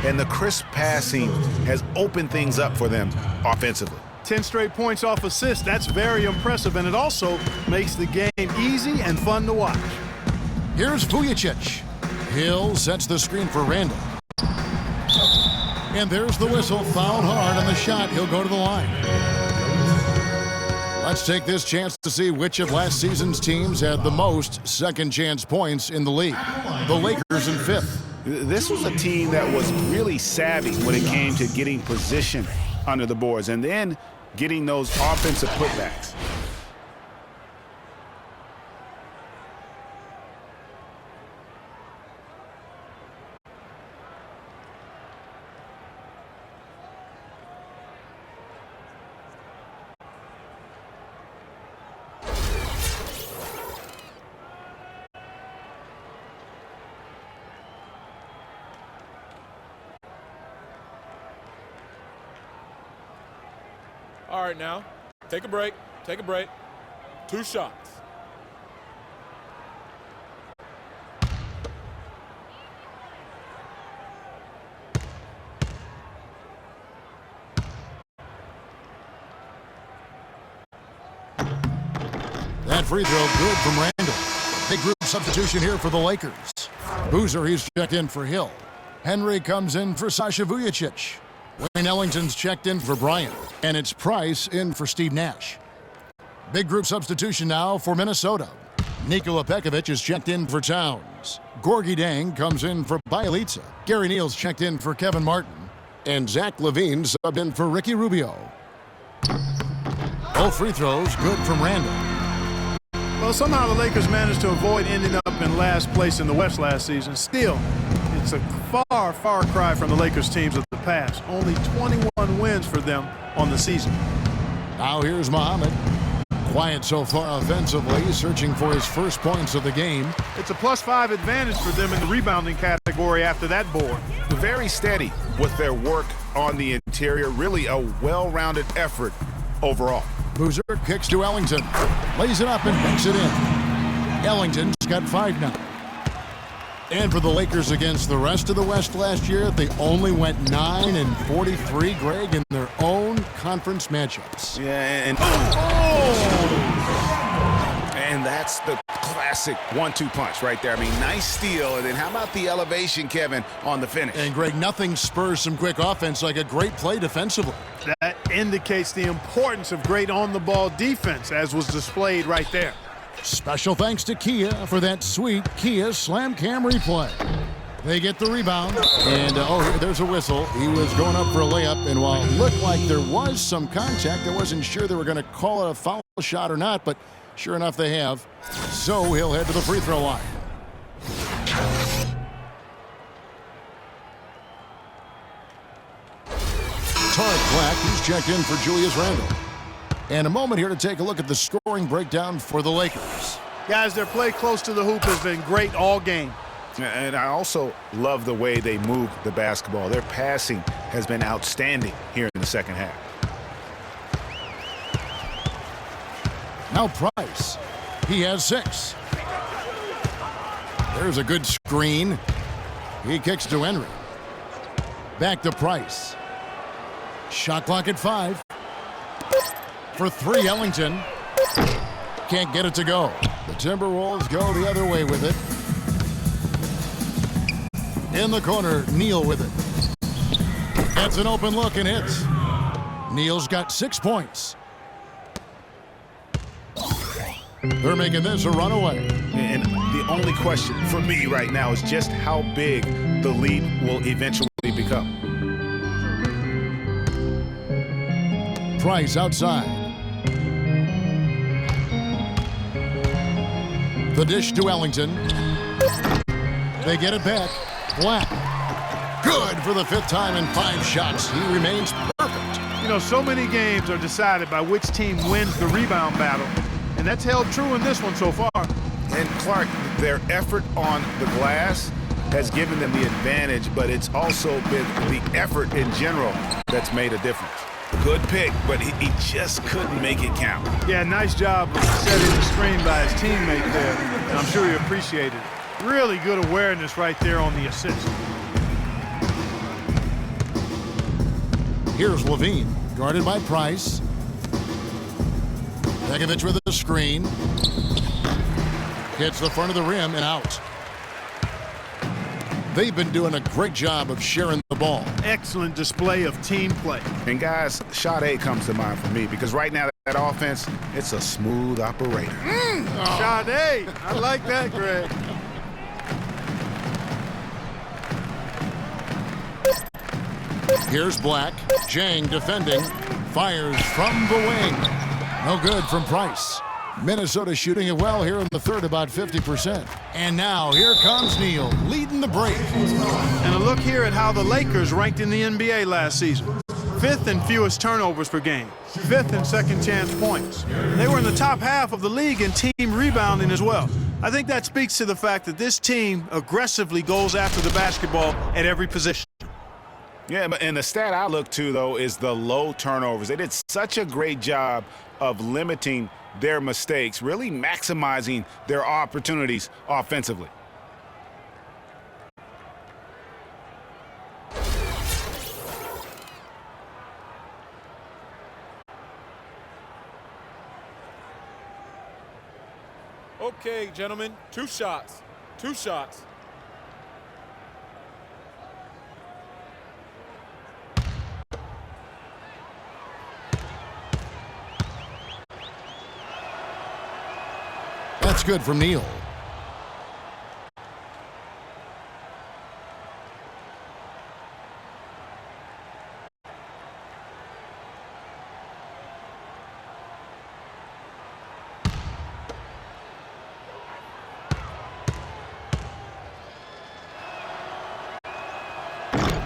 And the crisp passing has opened things up for them offensively. 10 straight points off assists. That's very impressive, and it also makes the game easy and fun to watch. Here's Vujicic. Hill sets the screen for Randall. And there's the whistle. Fouled hard on the shot. He'll go to the line. Let's take this chance to see which of last season's teams had the most second chance points in the league. The Lakers in 5th. This was a team that was really savvy when it came to getting position under the boards and then getting those offensive putbacks. All right, now, take a break. 2 shots. That free throw good from Randall. Big group substitution here for the Lakers. Boozer, he's checked in for Hill. Henry comes in for Sasha Vujicic. Wayne Ellington's checked in for Bryant. And it's Price in for Steve Nash. Big group substitution now for Minnesota. Nikola Pekovic is checked in for Towns. Gorgie Dang comes in for Bielitsa. Gary Neal's checked in for Kevin Martin. And Zach LaVine subbed in for Ricky Rubio. Both free throws good from Randall. Well, somehow the Lakers managed to avoid ending up in last place in the West last season. Still, it's a far, far cry from the Lakers teams of the past. Only 21 wins for them on the season. Now here's Muhammad. Quiet so far offensively, searching for his first points of the game. It's a +5 advantage for them in the rebounding category after that board. Very steady with their work on the interior. Really a well-rounded effort overall. Boozer kicks to Ellington. Lays it up and banks it in. Ellington's got 5 now. And for the Lakers against the rest of the West last year, they only went 9-43, Greg, in their own conference matchups. Yeah, and that's the classic 1-2 punch right there. I mean, nice steal, and then how about the elevation, Kevin, on the finish? And, Greg, nothing spurs some quick offense like a great play defensively. That indicates the importance of great on-the-ball defense, as was displayed right there. Special thanks to Kia for that sweet Kia Slam Cam replay. They get the rebound, and there's a whistle. He was going up for a layup, and while it looked like there was some contact, I wasn't sure they were going to call it a foul shot or not, but sure enough they have. So he'll head to the free throw line. Tarek Black, he's checked in for Julius Randle. And a moment here to take a look at the scoring breakdown for the Lakers. Guys, their play close to the hoop has been great all game. And I also love the way they move the basketball. Their passing has been outstanding here in the second half. Now Price. He has 6. There's a good screen. He kicks to Henry. Back to Price. Shot clock at 5. For 3, Ellington. Can't get it to go. The Timberwolves go the other way with it. In the corner, Neal with it. Gets an open look and hits. Neal's got 6 points. They're making this a runaway. And the only question for me right now is just how big the lead will eventually become. Price outside. The dish to Ellington. They get it back. Black. Good for the 5th time in 5 shots. He remains perfect. You know, so many games are decided by which team wins the rebound battle. And that's held true in this one so far. And Clark, their effort on the glass has given them the advantage, but it's also been the effort in general that's made a difference. Good pick, but he just couldn't make it count. Yeah, nice job of setting the screen by his teammate there. And I'm sure he appreciated it. Really good awareness right there on the assist. Here's Levine, guarded by Price. Begovic with a screen. Hits the front of the rim and out. They've been doing a great job of sharing the ball. Excellent display of team play. And guys, shot A comes to mind for me because right now that offense, it's a smooth operator. Shot A. I like that, Greg. Here's Black. Jang defending. Fires from the wing. No good from Price. Minnesota shooting it well here in the third, about 50%. And now here comes Neal, leading the break. And a look here at how the Lakers ranked in the NBA last season. 5th in fewest turnovers per game. 5th in second chance points. They were in the top half of the league in team rebounding as well. I think that speaks to the fact that this team aggressively goes after the basketball at every position. Yeah, and the stat I look to, though, is the low turnovers. They did such a great job of limiting their mistakes, really maximizing their opportunities offensively. Okay, gentlemen, 2 shots. 2 shots. That's good from Neal.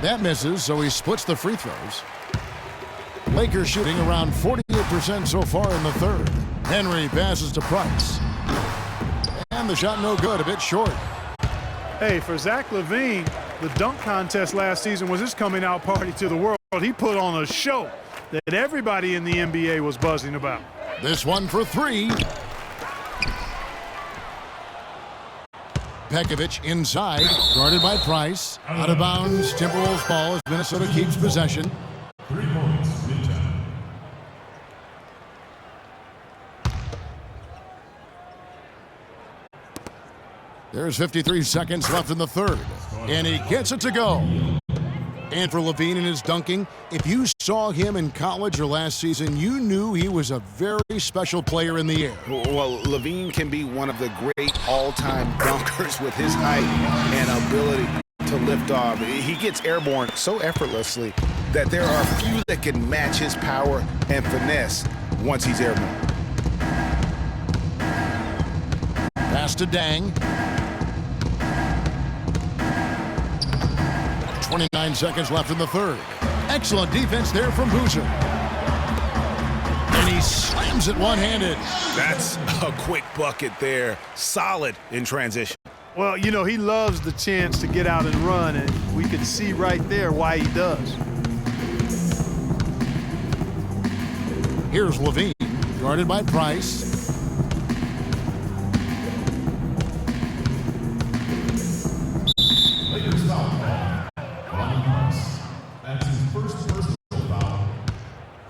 That misses, so he splits the free throws. Lakers shooting around 48% so far in the third. Henry passes to Price. And the shot no good, a bit short. Hey, for Zach LaVine, the dunk contest last season was his coming out party to the world. He put on a show that everybody in the NBA was buzzing about. This one for 3. Begovic inside, guarded by Price. Out of bounds, Timberwolves ball as Minnesota keeps possession. 3 points, midtime. There's 53 seconds left in the third, and he gets it to go. And for Levine in his dunking, if you saw him in college or last season, you knew he was a very special player in the air. Well, Levine can be one of the great all-time dunkers with his height and ability to lift off. He gets airborne so effortlessly that there are few that can match his power and finesse once he's airborne. Pass to Dang. 29 seconds left in the third. Excellent defense there from Boozer. And he slams it one-handed. That's a quick bucket there. Solid in transition. Well, you know, he loves the chance to get out and run, and we can see right there why he does. Here's Levine, guarded by Price.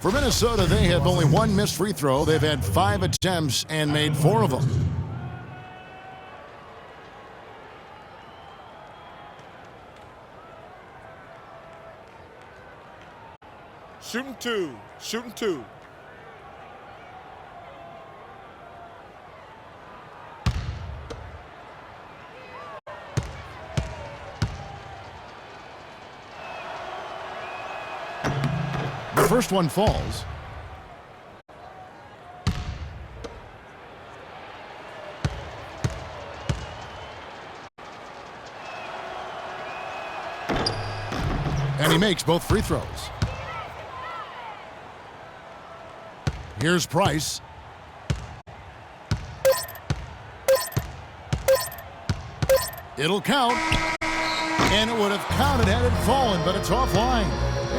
For Minnesota, they have only one missed free throw. They've had 5 attempts and made 4 of them. Shooting two. Shooting two. The first one falls. And he makes both free throws. Here's Price. It'll count. And it would have counted had it fallen, but it's offline.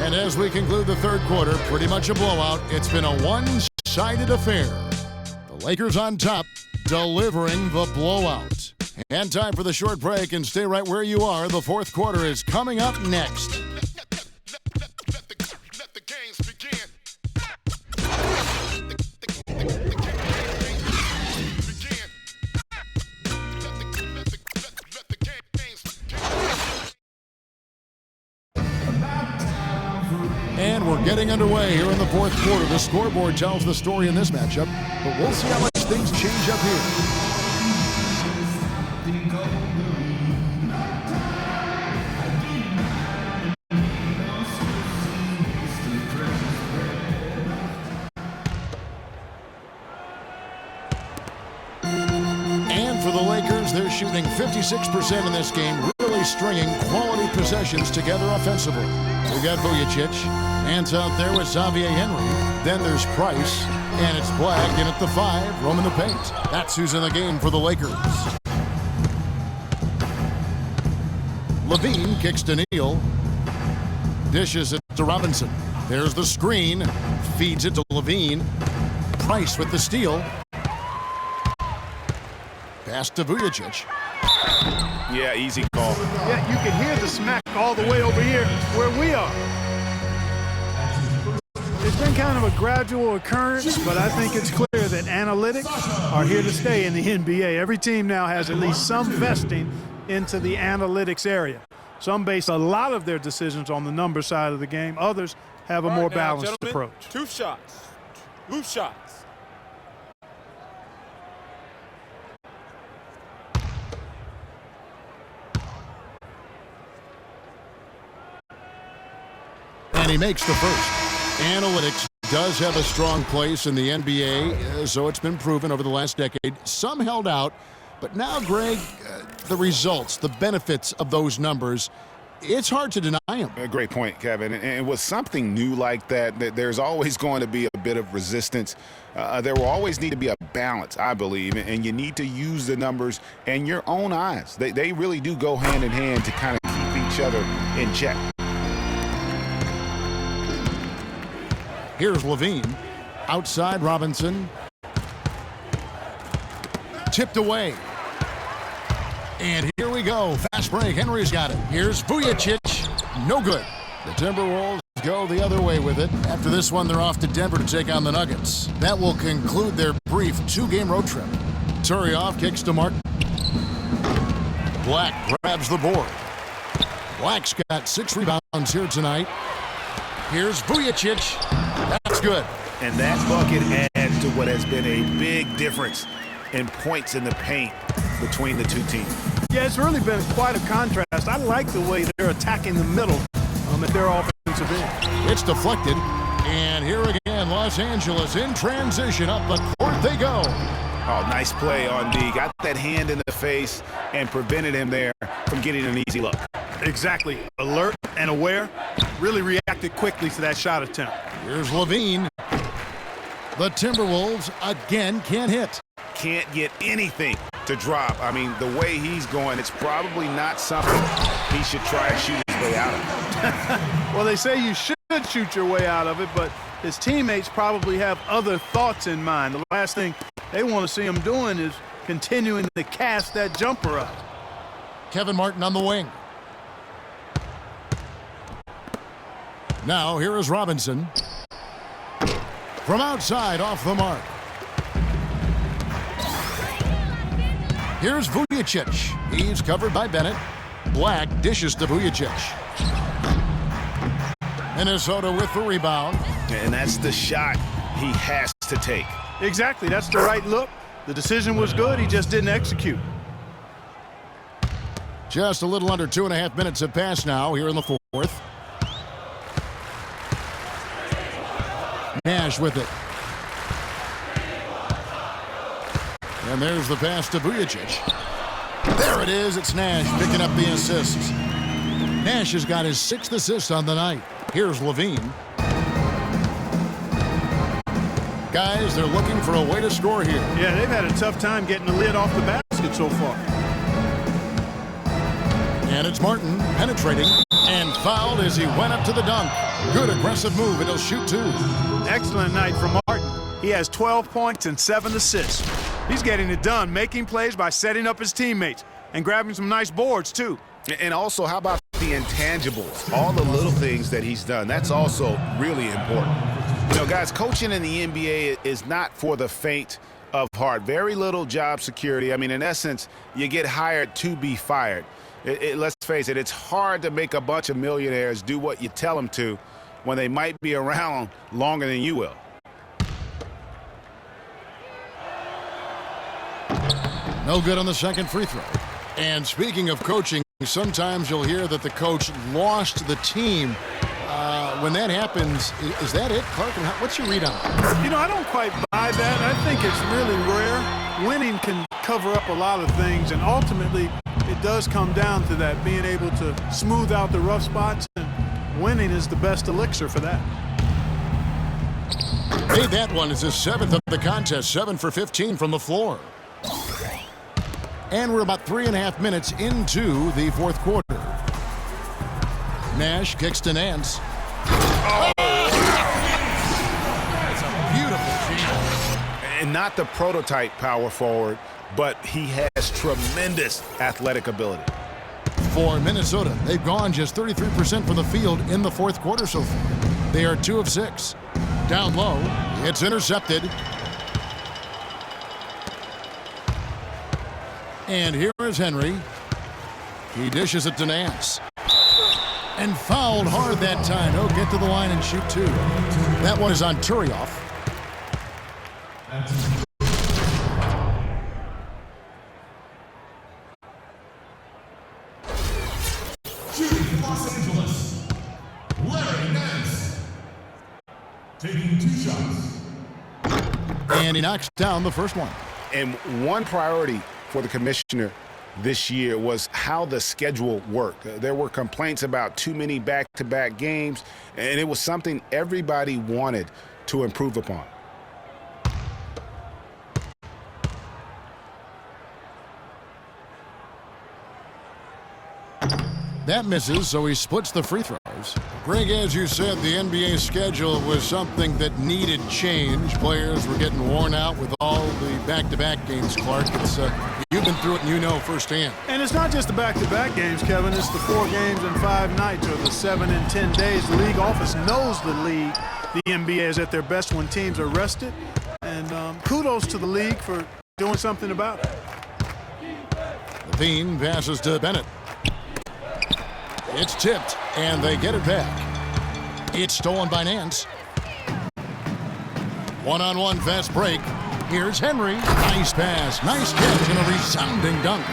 And as we conclude the third quarter, pretty much a blowout. It's been a one-sided affair. The Lakers on top, delivering the blowout. And time for the short break, and stay right where you are. The fourth quarter is coming up next. Let the games begin. And we're getting underway here in the fourth quarter. The scoreboard tells the story in this matchup, but we'll see how much things change up here. And for the Lakers, they're shooting 56% in this game, really stringing quality possessions together offensively. We got Vujacic. Hands out there with Xavier Henry. Then there's Price. And it's Black in at the 5, roaming the paint. That's who's in the game for the Lakers. Levine kicks to Neal. Dishes it to Robinson. There's the screen. Feeds it to Levine. Price with the steal. Pass to Vujacic. Yeah, easy call. Yeah, you can hear the smack all the way over here where we are. It's been kind of a gradual occurrence, but I think it's clear that analytics are here to stay in the NBA. Every team now has at least some vesting into the analytics area. Some base a lot of their decisions on the number side of the game. Others have a more balanced approach. 2 shots. Loose shots. And he makes the first. Analytics does have a strong place in the NBA, so it's been proven over the last decade. Some held out, but now, Greg, the results, the benefits of those numbers, it's hard to deny them. A great point, Kevin. And with something new like that, there's always going to be a bit of resistance. There will always need to be a balance, I believe, and you need to use the numbers and your own eyes. They really do go hand in hand to kind of keep each other in check. Here's Levine. Outside Robinson. Tipped away. And here we go. Fast break. Henry's got it. Here's Vujacic. No good. The Timberwolves go the other way with it. After this one, they're off to Denver to take on the Nuggets. That will conclude their brief 2-game road trip. Turioff kicks to Martin. Black grabs the board. Black's got 6 rebounds here tonight. Here's Vujacic. That's good. And that bucket adds to what has been a big difference in points in the paint between the two teams. Yeah, it's really been quite a contrast. I like the way they're attacking the middle at their offensive end. It's deflected. And here again, Los Angeles in transition. Up the court they go. Oh, nice play on D. Got that hand in the face and prevented him there from getting an easy look. Exactly. Alert and aware. Really reacted quickly to that shot attempt. Here's Levine. The Timberwolves again can't hit. Can't get anything to drop. I mean, the way he's going, it's probably not something he should try and shoot his way out of. Well, they say you should shoot your way out of it, but his teammates probably have other thoughts in mind. The last thing they want to see him doing is continuing to cast that jumper up. Kevin Martin on the wing. Now, here is Robinson. From outside, off the mark. Here's Vujicic. He's covered by Bennett. Black dishes to Vujicic. Minnesota with the rebound. And that's the shot he has to take. Exactly. That's the right look. The decision was good. He just didn't execute. Just a little under 2.5 minutes have passed now here in the fourth. Nash with it. And there's the pass to Vujicic. There it is. It's Nash picking up the assists. Nash has got his 6th assist on the night. Here's Levine. Guys, they're looking for a way to score here. Yeah, they've had a tough time getting the lid off the basket so far. And it's Martin penetrating and fouled as he went up to the dunk. Good aggressive move, and he'll shoot 2. Excellent night for Martin. He has 12 points and 7 assists. He's getting it done, making plays by setting up his teammates and grabbing some nice boards, too. And also, how about the intangibles? All the little things that he's done. That's also really important. You know, guys, coaching in the NBA is not for the faint of heart. Very little job security. I mean, in essence, you get hired to be fired. Let's face it, it's hard to make a bunch of millionaires do what you tell them to when they might be around longer than you will. No good on the second free throw. And speaking of coaching, sometimes you'll hear that the coach lost the team. When that happens, is that it, Clark? What's your read on it? You know, I don't quite buy that. I think it's really rare. Winning can cover up a lot of things, and ultimately it does come down to that, being able to smooth out the rough spots, and winning is the best elixir for that. Hey, that one is his 7th of the contest, 7 for 15 from the floor. And we're about 3.5 minutes into the fourth quarter. Nash kicks to Nance. Oh. That's a beautiful change. And not the prototype power forward, but he has tremendous athletic ability. For Minnesota, they've gone just 33% from the field in the fourth quarter so far. They are 2 of 6. Down low, it's intercepted. And here is Henry. He dishes it to Nance. And fouled hard that time. He'll get to the line and shoot 2. That one is on Turioff. Shooting Los Angeles, Larry Nance. Taking 2 shots. And he knocks down the first one. And one priority for the commissioner this year was how the schedule worked. There were complaints about too many back-to-back games, and it was something everybody wanted to improve upon. That misses, so he splits the free throws. Greg, as you said, the NBA schedule was something that needed change. Players were getting worn out with all the back-to-back games, Clark. You've been through it and you know firsthand. And it's not just the back-to-back games, Kevin. It's the 4 games in 5 nights or the 7 and 10 days. The league office knows the NBA is at their best when teams are rested. And kudos to the league for doing something about it. Levine passes to Bennett. It's tipped, and they get it back. It's stolen by Nance. One-on-one fast break. Here's Henry. Nice pass, nice catch, and a resounding dunk.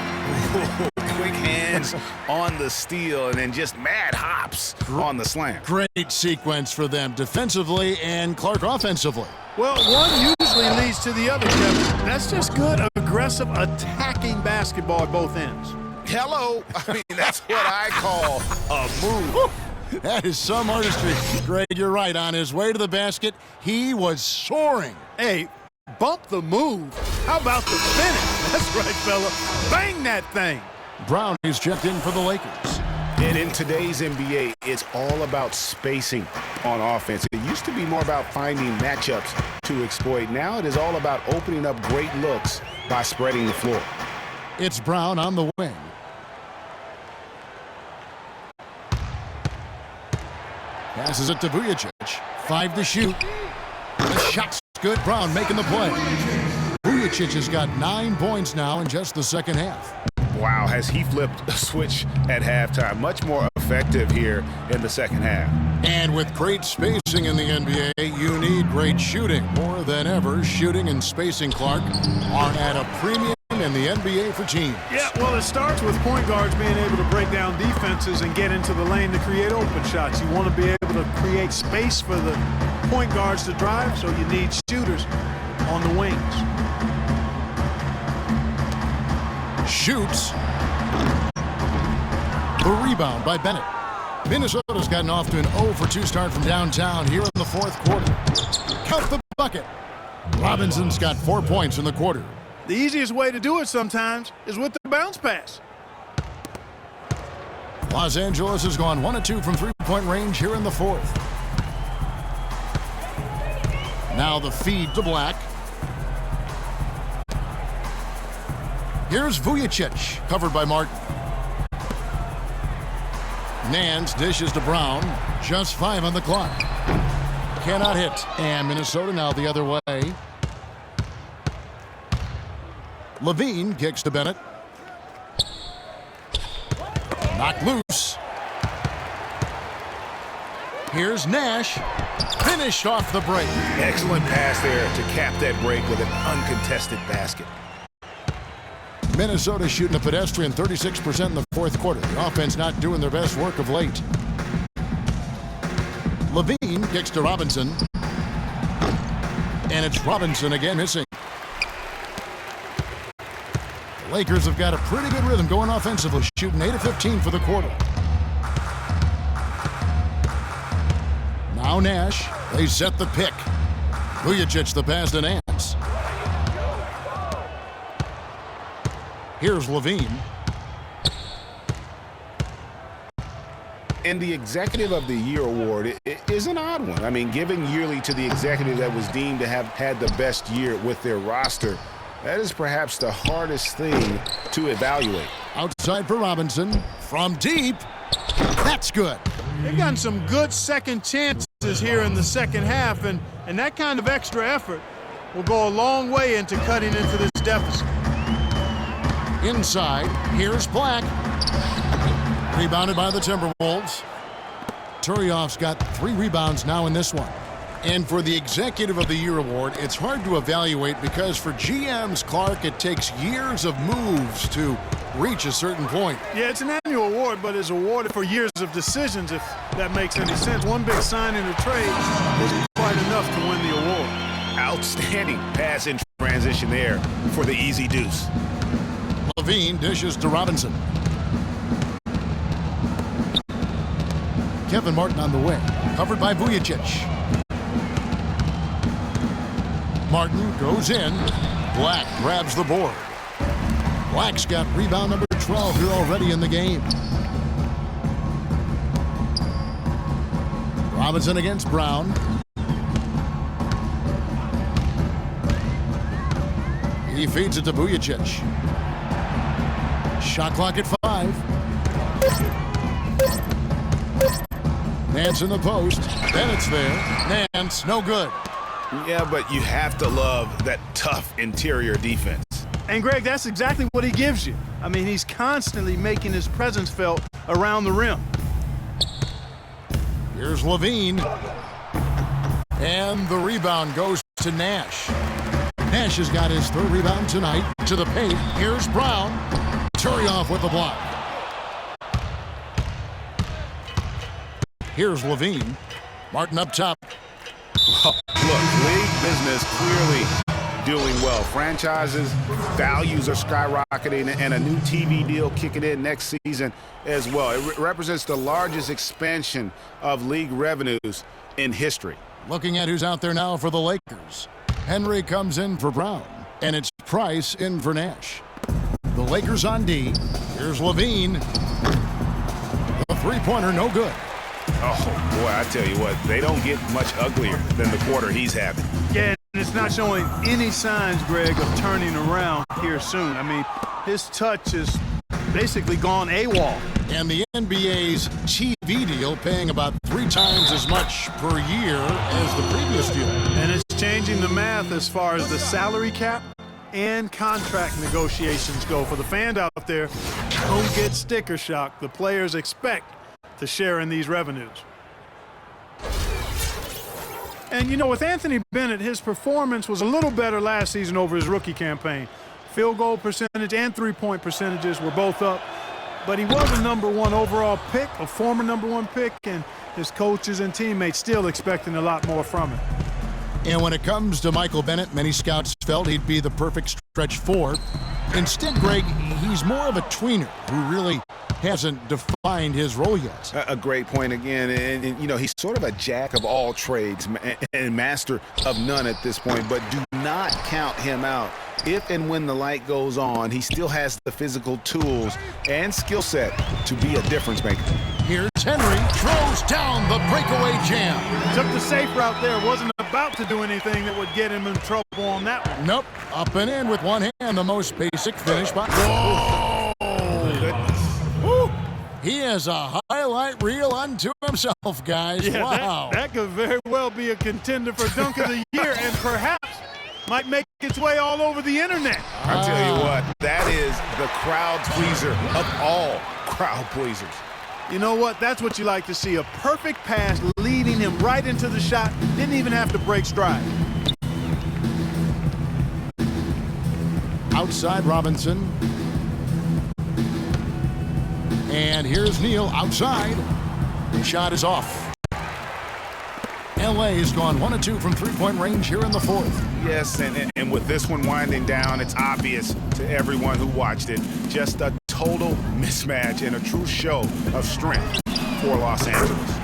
Quick hands on the steal, and then just mad hops on the slam. Great sequence for them defensively and Clark offensively. Well, one usually leads to the other, Kevin. That's just good, aggressive, attacking basketball at both ends. Hello. I mean, that's what I call a move. That is some artistry. Greg, you're right. On his way to the basket, he was soaring. Hey, bump the move. How about the finish? That's right, fella. Bang that thing. Brown is checked in for the Lakers. And in today's NBA, it's all about spacing on offense. It used to be more about finding matchups to exploit. Now it is all about opening up great looks by spreading the floor. It's Brown on the wing. Passes it to Vujicic. 5 to shoot. The shot's good. Brown making the play. Vujacic has got 9 points now in just the second half. Wow, has he flipped a switch at halftime? Much more effective here in the second half. And with great spacing in the NBA, you need great shooting. More than ever, shooting and spacing, Clark, are at a premium in the NBA for teams. Yeah, well, it starts with point guards being able to break down defenses and get into the lane to create open shots. You want to be able to create space for the point guards to drive, so you need shooters on the wings. Shoots. The rebound by Bennett. Minnesota's gotten off to an 0-for-2 start from downtown here in the fourth quarter. Count the bucket. Robinson's got 4 points in the quarter. The easiest way to do it sometimes is with the bounce pass. Los Angeles has gone 1 of 2 from three-point range here in the fourth. Now the feed to Black. Here's Vujacic, covered by Martin. Nance dishes to Brown. Just 5 on the clock. Cannot hit. And Minnesota now the other way. Levine kicks to Bennett. Knocked loose. Here's Nash. Finished off the break. Excellent pass there to cap that break with an uncontested basket. Minnesota shooting a pedestrian 36% in the fourth quarter. The offense not doing their best work of late. Levine kicks to Robinson. And it's Robinson again missing. The Lakers have got a pretty good rhythm going offensively, shooting 8 of 15 for the quarter. Now Nash. They set the pick. Vujacic the pass to Nance. Here's Levine. And the Executive of the Year award is an odd one. I mean, giving yearly to the executive that was deemed to have had the best year with their roster, that is perhaps the hardest thing to evaluate. Outside for Robinson. From deep. That's good. They've gotten some good second chances here in the second half, and that kind of extra effort will go a long way into cutting into this deficit. Inside, here's Black. Rebounded by the Timberwolves. Turiaf's got 3 rebounds now in this one. And for the Executive of the Year award, it's hard to evaluate because for GMs, Clark, it takes years of moves to reach a certain point. Yeah, it's an annual award, but it's awarded for years of decisions, if that makes any sense. One big signing or trade isn't quite enough to win the award. Outstanding pass in transition there for the easy deuce. Levine dishes to Robinson. Kevin Martin on the wing, covered by Vujacic. Martin goes in. Black grabs the board. Black's got rebound number 12 here already in the game. Robinson against Brown. He feeds it to Vujacic. Shot clock at 5. Nance in the post. Bennett's there. Nance, no good. Yeah, but you have to love that tough interior defense. And, Greg, that's exactly what he gives you. I mean, he's constantly making his presence felt around the rim. Here's Levine. And the rebound goes to Nash. Nash has got his 3rd rebound tonight. To the paint. Here's Brown. Turiaf with the block. Here's Levine. Martin up top. Look, league business clearly doing well. Franchises, values are skyrocketing, and a new TV deal kicking in next season as well. It represents the largest expansion of league revenues in history. Looking at who's out there now for the Lakers. Henry comes in for Brown, and it's Price in for Nash. The Lakers on D. Here's Levine. The three-pointer, no good. Oh, boy, I tell you what, they don't get much uglier than the quarter he's having. Yeah, and it's not showing any signs, Greg, of turning around here soon. I mean, his touch is basically gone AWOL. And the NBA's TV deal paying about 3 times as much per year as the previous deal. And it's changing the math as far as the salary cap and contract negotiations go. For the fans out there, don't get sticker shock. The players expect to share in these revenues. And, you know, with Anthony Bennett, his performance was a little better last season over his rookie campaign. Field goal percentage and three-point percentages were both up. But he was a #1 overall pick, a former #1 pick, and his coaches and teammates still expecting a lot more from him. And when it comes to Michael Bennett, many scouts felt he'd be the perfect stretch 4. Instead, Greg, he's more of a tweener who really hasn't defined his role yet. A great point again. And, you know, he's sort of a jack of all trades and master of none at this point, but do not count him out. If and when the light goes on, he still has the physical tools and skill set to be a difference maker. Here's Henry, throws down the breakaway jam. Took the safe route there. Wasn't about to do anything that would get him in trouble on that one. Nope. Up and in with one hand, the most basic finish by. Whoa! Woo. He has a highlight reel unto himself, guys. Yeah, wow. That could very well be a contender for Dunk of the Year and perhaps might make its way all over the internet. I'll tell you what, that is the crowd pleaser of all crowd pleasers. You know what? That's what you like to see. A perfect pass leading him right into the shot. Didn't even have to break stride. Outside Robinson. And here's Neal outside. The shot is off. L.A. has gone 1 of 2 from three-point range here in the fourth. Yes, and with this one winding down, it's obvious to everyone who watched it. Just a total mismatch and a true show of strength for Los Angeles.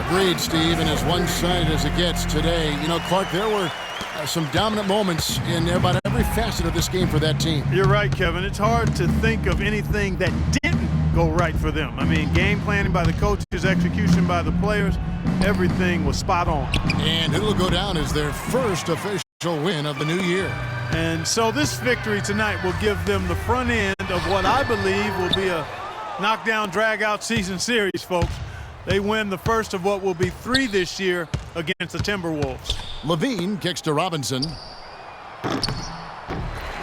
Agreed, Steve, and as one-sided as it gets today. You know, Clark, there were some dominant moments in about every facet of this game for that team. You're right, Kevin. It's hard to think of anything that didn't go right for them. I mean, game planning by the coaches, execution by the players, everything was spot on. And it'll go down as their first official win of the new year. And so this victory tonight will give them the front end of what I believe will be a knockdown, drag-out season series, folks. They win the first of what will be 3 this year against the Timberwolves. Levine kicks to Robinson.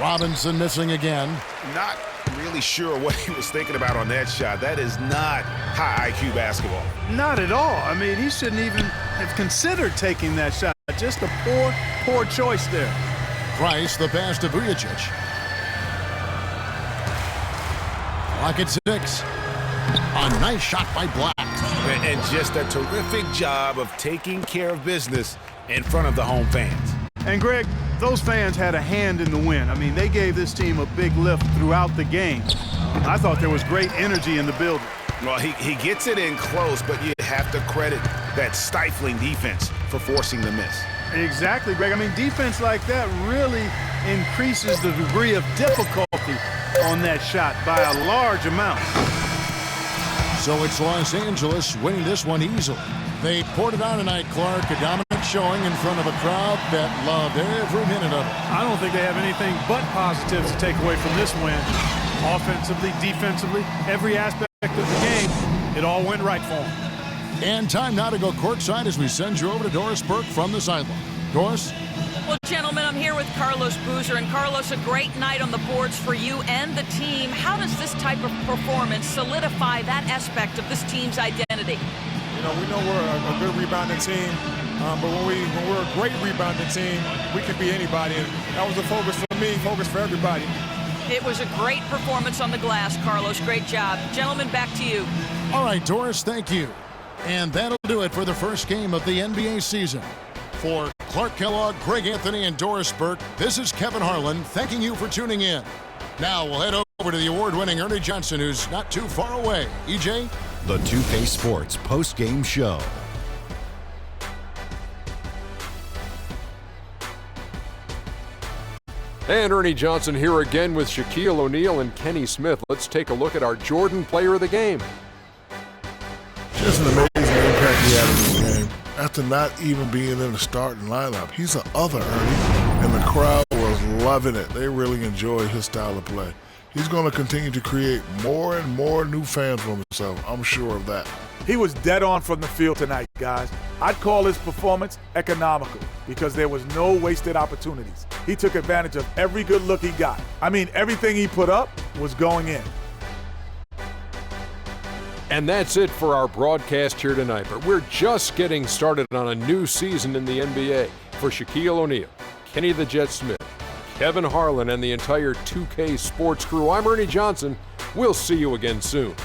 Robinson missing again. Not really sure what he was thinking about on that shot. That is not high IQ basketball. Not at all. I mean, he shouldn't even have considered taking that shot. Just a poor choice there. Price, the pass to Vujacic. Clock at 6. A nice shot by Black. And just a terrific job of taking care of business in front of the home fans. And Greg, those fans had a hand in the win. I mean, they gave this team a big lift throughout the game. I thought there was great energy in the building. Well, he gets it in close, but you have to credit that stifling defense for forcing the miss. Exactly, Greg. I mean, defense like that really increases the degree of difficulty on that shot by a large amount. So it's Los Angeles winning this one easily. They poured it on tonight, Clark. A dominant showing in front of a crowd that loved every minute of it. I don't think they have anything but positives to take away from this win. Offensively, defensively, every aspect of the game, it all went right for them. And time now to go courtside as we send you over to Doris Burke from the sideline. Doris? Well, gentlemen, I'm here with Carlos Boozer. And Carlos, a great night on the boards for you and the team. How does this type of performance solidify that aspect of this team's identity? You know, we know we're a good rebounding team, but when we're a great rebounding team, we can be anybody. And that was the focus for me, focus for everybody. It was a great performance on the glass, Carlos. Great job. Gentlemen, back to you. All right, Doris, thank you. And that'll do it for the first game of the NBA season. For Clark Kellogg, Greg Anthony, and Doris Burke, this is Kevin Harlan thanking you for tuning in. Now we'll head over to the award-winning Ernie Johnson, who's not too far away. EJ? The 2K Sports post-game show. And Ernie Johnson here again with Shaquille O'Neal and Kenny Smith. Let's take a look at our Jordan player of the game. Just an amazing impact he had in this game. After not even being in the starting lineup, he's an other Ernie, and the crowd was loving it. They really enjoyed his style of play. He's going to continue to create more and more new fans for himself. I'm sure of that. He was dead on from the field tonight, guys. I'd call his performance economical because there was no wasted opportunities. He took advantage of every good look he got. I mean, everything he put up was going in. And that's it for our broadcast here tonight, but we're just getting started on a new season in the NBA. For Shaquille O'Neal, Kenny the Jet Smith, Kevin Harlan, and the entire 2K Sports crew, I'm Ernie Johnson. We'll see you again soon.